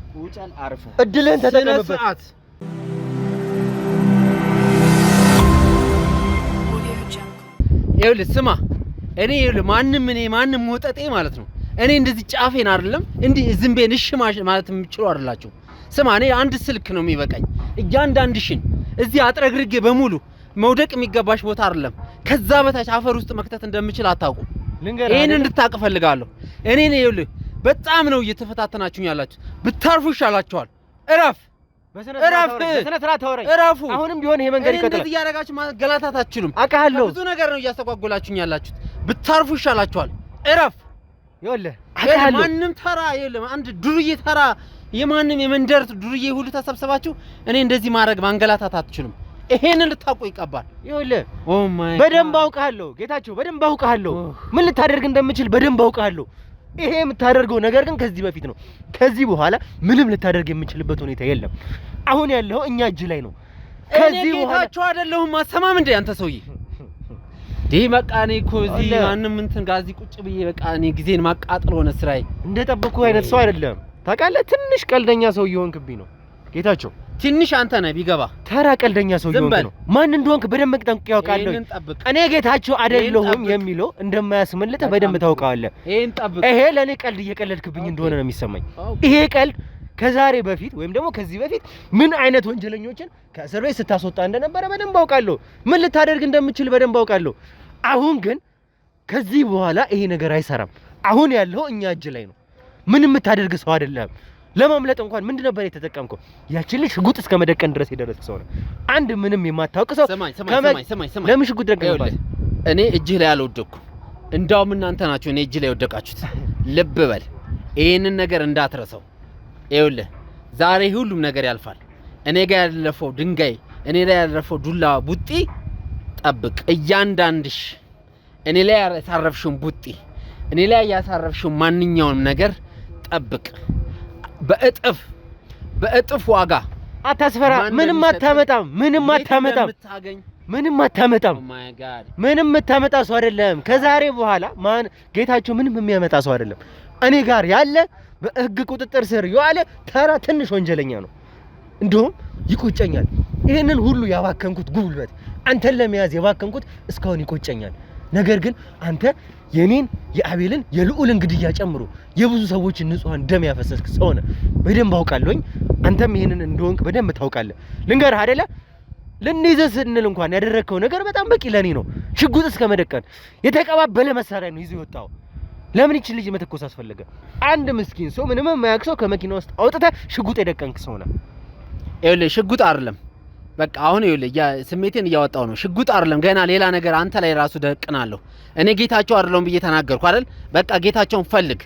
እድልህን ተጠቀምበት። ይኸውልህ ስማ፣ እኔ ማንም ወጠጤ ማለት ነው። እኔ እንደዚህ ጫፌን አይደለም እንዲህ ዝምቤን እሺ ማለት የምችሉ አይደላችሁ። ስማ፣ እኔ አንድ ስልክ ነው የሚበቃኝ። እያንዳንድሽን እዚህ አጥረግርጌ በሙሉ መውደቅ የሚገባሽ ቦታ አይደለም ከዛ በታች አፈር ውስጥ መክተት እንደምችል አታውቁ። ይሄን እንድታውቅ ፈልጋለሁ። እኔ ነው ይኸውልህ በጣም ነው እየተፈታተናችሁኝ ያላችሁ። ብታርፉ ይሻላችኋል። እረፍ። እረፉ። አሁንም ቢሆን ይሄ መንገድ ይቀጥላል። እንደዚህ ያረጋችሁ ማገላታት አትችሉም። አውቃለሁ። ብዙ ነገር ነው እያስተጓጎላችሁኝ ያላችሁት። ብታርፉ ይሻላችኋል። እረፍ። ይኸውልህ ማንም ተራ ይኸውልህ አንድ ዱርዬ ተራ የማንም የመንደር ዱርዬ ሁሉ ተሰብስባችሁ እኔ እንደዚህ ማድረግ ማንገላታት አትችሉም። ይሄን ልታውቁ ይቀባል። ይኸውልህ በደንብ አውቃለሁ ጌታቸው፣ በደንብ አውቃለሁ ምን ልታደርግ እንደምችል በደንብ አውቃለሁ። ይሄ የምታደርገው ነገር ግን ከዚህ በፊት ነው። ከዚህ በኋላ ምንም ልታደርግ የምችልበት ሁኔታ የለም። አሁን ያለው እኛ እጅ ላይ ነው። ከዚህ በኋላ ጌታቸው አይደለሁም። አሰማም እንደ አንተ ሰውዬ ዲህ በቃ እኔ እኮ እዚህ ማንም እንትን ጋዚ ቁጭ ብዬ በቃ እኔ ጊዜን ማቃጠል ሆነ ስራዬ። እንደጠበቅኩ አይነት ሰው አይደለም። ታውቃለህ፣ ትንሽ ቀልደኛ ሰው እየሆንክብኝ ነው ጌታቸው። ትንሽ አንተ ነህ ቢገባ ተራ ቀልደኛ ሰው እየሆንክ ነው። ማን እንደሆንክ በደንብ ጠንቅቄ ያውቃለሁ። እኔ ጌታቸው አይደለሁም የሚለው እንደማያስመልጥህ በደንብ ታውቃለህ። ይሄ ለኔ ቀልድ እየቀለድክብኝ እንደሆነ ነው የሚሰማኝ። ይሄ ቀልድ ከዛሬ በፊት ወይም ደግሞ ከዚህ በፊት ምን አይነት ወንጀለኞችን ከእስር ቤት ስታስወጣ እንደነበረ በደንብ አውቃለሁ። ምን ልታደርግ እንደምችል በደንብ አውቃለሁ። አሁን ግን ከዚህ በኋላ ይሄ ነገር አይሰራም። አሁን ያለው እኛ እጅ ላይ ነው። ምንም የምታደርግ ሰው አይደለም። ለማምለጥ እንኳን ምንድን ነበር የተጠቀምከው? ያቺን ልጅ ሽጉጥ እስከ መደቀን ድረስ የደረስክ ሰው ነው። አንድ ምንም የማታውቅ ሰው ለምን ሽጉጥ ደቀንባት? እኔ እጅህ ላይ አልወደኩም። እንዳውም እናንተ ናችሁ እኔ እጅ ላይ ወደቃችሁት። ልብ በል፣ ይሄንን ነገር እንዳትረሳው። ይኸውልህ ዛሬ ሁሉም ነገር ያልፋል። እኔ ጋር ያለፈው ድንጋይ፣ እኔ ላይ ያለፈው ዱላ ቡጢ ጠብቅ። እያንዳንድሽ እኔ ላይ ያሳረፍሽው ቡጢ፣ እኔ ላይ ያሳረፍሽው ማንኛውንም ነገር ጠብቅ። በእጥፍ ዋጋ አታስፈራ። ምንም አታመጣም። ምንም የምታመጣ ሰው አይደለም። ከዛሬ በኋላ ማን ጌታቸው ምንም የሚያመጣ ሰው አይደለም። እኔ ጋር ያለ በህግ ቁጥጥር ስር የዋለ ተራ ትንሽ ወንጀለኛ ነው። እንደውም ይቆጨኛል። ይሄንን ሁሉ ያባከንኩት ጉልበት አንተን ለመያዝ ያባከንኩት እስካሁን ይቆጨኛል። ነገር ግን አንተ የኔን የአቤልን የልዑልን ግድያ ጨምሮ የብዙ ሰዎችን ንጹሃን ደም ያፈሰስክ ሰው ነህ። በደንብ አውቃለሁኝ። አንተም ይሄንን እንደሆንክ በደንብ ታውቃለህ። ልንገርህ አይደለ? ልንይዘህ ስንል እንኳን ያደረግከው ነገር በጣም በቂ ለኔ ነው። ሽጉጥ እስከ መደቀን የተቀባበለ መሳሪያ ነው ይዞ የወጣው። ለምን ይችል ልጅ መተኮስ አስፈለገ? አንድ ምስኪን ሰው ምንም የማያውቅ ሰው ከመኪና ውስጥ አውጥተህ ሽጉጥ የደቀንክ ሰው ነህ። ይኸውልህ ሽጉጥ አይደለም በቃ አሁን ይኸውልህ ስሜቴን እያወጣው ነው። ሽጉጥ አይደለም ገና ሌላ ነገር አንተ ላይ ራሱ ደቅናለሁ። እኔ ጌታቸው አይደለም ብዬ ተናገርኩ አይደል? በቃ ጌታቸውን ፈልግ።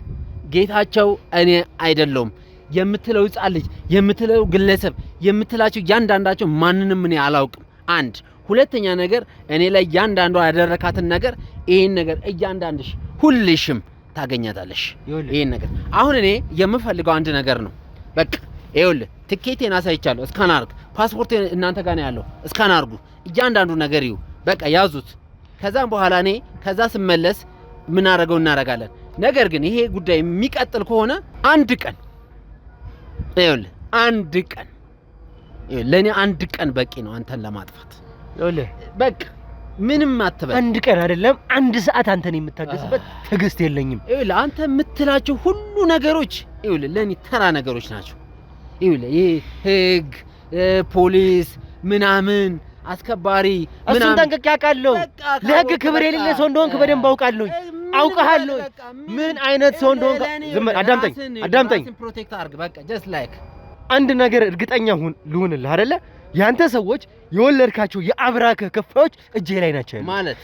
ጌታቸው እኔ አይደለሁም የምትለው ሕፃን ልጅ የምትለው ግለሰብ የምትላቸው እያንዳንዳቸው ማንንም እኔ አላውቅም። አንድ ሁለተኛ ነገር እኔ ላይ እያንዳንዷ ያደረካትን ነገር ይሄን ነገር እያንዳንድሽ ሁልሽም ታገኛታለሽ። ይሄን ነገር አሁን እኔ የምፈልገው አንድ ነገር ነው። በቃ ይኸውልህ ትኬቴን አሳይቻለሁ። እስካን አድርግ። ፓስፖርት እናንተ ጋር ነው ያለው። እስካን አድርጉ። እያንዳንዱ ነገር ይዩ። በቃ ያዙት። ከዛም በኋላ እኔ ከዛ ስመለስ ምን አደረገው እናደርጋለን። ነገር ግን ይሄ ጉዳይ የሚቀጥል ከሆነ አንድ ቀን ይኸውልህ አንድ ቀን ለኔ አንድ ቀን በቂ ነው አንተን ለማጥፋት። ይኸውልህ በቃ ምንም አትበል። አንድ ቀን አይደለም አንድ ሰዓት አንተን የምታገስበት ትዕግስት የለኝም። ይኸውልህ አንተ የምትላቸው ሁሉ ነገሮች ይኸውልህ ለኔ ተራ ነገሮች ናቸው። ይኸውልህ ይሄ ህግ ፖሊስ ምናምን አስከባሪ ምናምን ጠንቅቄ አውቃለሁ። ለህግ ክብር የሌለ ሰው እንደሆንክ በደንብ አውቃለሁ። አውቃለሁ ምን አይነት ሰው እንደሆንክ። አዳምጠኝ ፕሮቴክት አድርግ። በቃ just like አንድ ነገር እርግጠኛ ልሁንልህ አይደለ? ያንተ ሰዎች የወለድካቸው የአብራክህ ክፋዮች እጄ ላይ ናቸው ማለት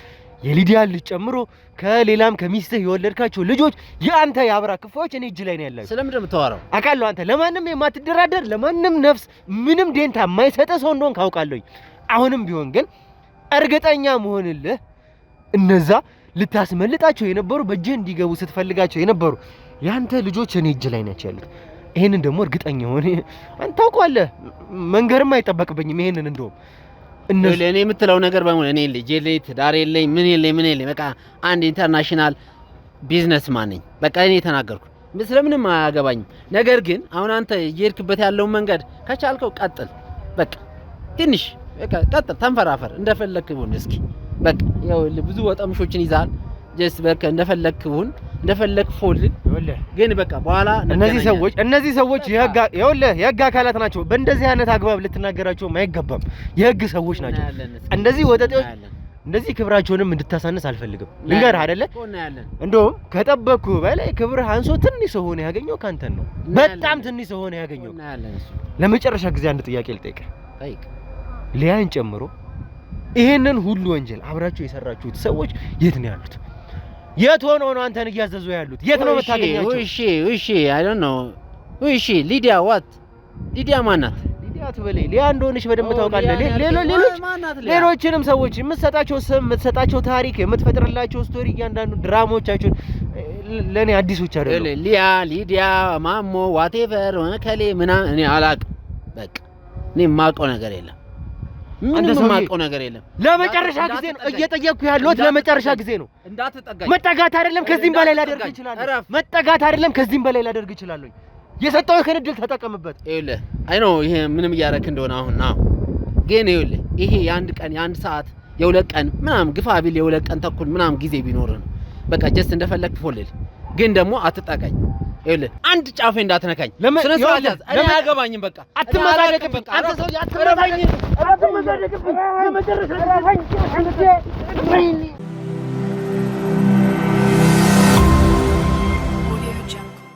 የሊዲያን ልጅ ጨምሮ ከሌላም ከሚስትህ የወለድካቸው ልጆች የአንተ የአብራክ ክፋዮች እኔ እጅ ላይ ነው ያለው። ስለምንድን ነው የምታወራው? አውቃለሁ አንተ ለማንም የማትደራደር ለማንም ነፍስ ምንም ደንታ የማይሰጥ ሰው እንደሆንክ አውቃለሁ። አሁንም ቢሆን ግን እርግጠኛ መሆንልህ እነዛ ልታስመልጣቸው የነበሩ በእጅህ እንዲገቡ ስትፈልጋቸው የነበሩ ያንተ ልጆች እኔ እጅ ላይ ናቸው ያሉት። ይሄንን ደግሞ እርግጠኛ ሆነ አንተ ታውቃለህ። መንገርም አይጠበቅብኝም። ይሄንን እንደውም እኔ የምትለው ነገር በሙሉ እኔ ልጅ የለኝ ትዳር የለኝ ምን የለኝ በቃ አንድ ኢንተርናሽናል ቢዝነስማን ነኝ። በቃ እኔ ተናገርኩ። ስለምንም አያገባኝም። ነገር ግን አሁን አንተ እየሄድክበት ያለው መንገድ ከቻልከው ቀጥል። በቃ ትንሽ በቃ ቀጥል፣ ተንፈራፈር፣ እንደፈለክ ሁን። እስኪ በቃ ያው ብዙ ወጠምሾችን ይዛል። ጀስት በቃ እንደፈለክ ሁን፣ እንደፈለክ ፎል። ግን በቃ በኋላ እነዚህ ሰዎች የህግ አካላት ናቸው። በእንደዚህ አይነት አግባብ ልትናገራቸው አይገባም። የህግ ሰዎች ናቸው። እንደዚህ ወጠጤዎች እንደዚህ ክብራቸውንም እንድታሳነስ አልፈልግም። ልንገርህ አይደለ? እንደውም ከጠበቅኩ በላይ ክብርህ አንሶ ትንሽ ሰው ሆነ ያገኘው ካንተን ነው። በጣም ትንሽ ሰው ሆነ ያገኘው። ለመጨረሻ ጊዜ አንድ ጥያቄ ልጠይቅህ። ሊያን ጨምሮ ይሄንን ሁሉ ወንጀል አብራችሁ የሰራችሁት ሰዎች የት ነው ያሉት? የት ሆነው ነው አንተን እያዘዙ ያሉት? የት ነው የምታገኛቸው? እሺ አይ ዶንት ኖ። እሺ ሊዲያ ሊዲያ ማናት? ሊዲያ ትበለኝ። ሊያ እንደሆነች በደንብ ታውቃለህ። ሌሎችንም ሰዎች የምትሰጣቸው ስም፣ የምትሰጣቸው ታሪክ፣ የምትፈጥርላቸው ስቶሪ እያንዳንዱ ድራማዎቻችሁን ለኔ አዲሶች አይደለም። ሊዲያ ማሞ ዋቴቨር ከሌ ምናምን እኔ አላውቅም። በቃ እኔ የማውቀው ነገር የለም። ምንም የማውቀው ነገር የለም። ለመጨረሻ ጊዜ ነው እየጠየቅኩ ያለሁት። ለመጨረሻ ጊዜ ነው። እንዳትጠጋኝ። መጠጋት አይደለም ከዚህም በላይ ላደርግ እችላለሁ። መጠጋት አይደለም ከዚህም በላይ ላደርግ እችላለሁ። የሰጠሁህን እድል ተጠቀምበት። ይኸውልህ አይ ነው ይሄ ምንም እያደረክ እንደሆነ አሁን ነው። ግን ይኸውልህ ይሄ የአንድ ቀን የአንድ ሰዓት የሁለት ቀን ምናምን ግፋ ቢል የሁለት ቀን ተኩል ምናምን ጊዜ ቢኖር ነው። በቃ ጀስት እንደፈለክ ፎልል። ግን ደግሞ አትጠጋኝ። ይኸውልህ አንድ ጫፌ እንዳትነካኝ። ስነ ስርዓት ያዝ። እኔ አያገባኝም። በቃ አትመዛደቅብኝ። አንተ ሰው አትመዛደቅብኝ። ለመጨረሻ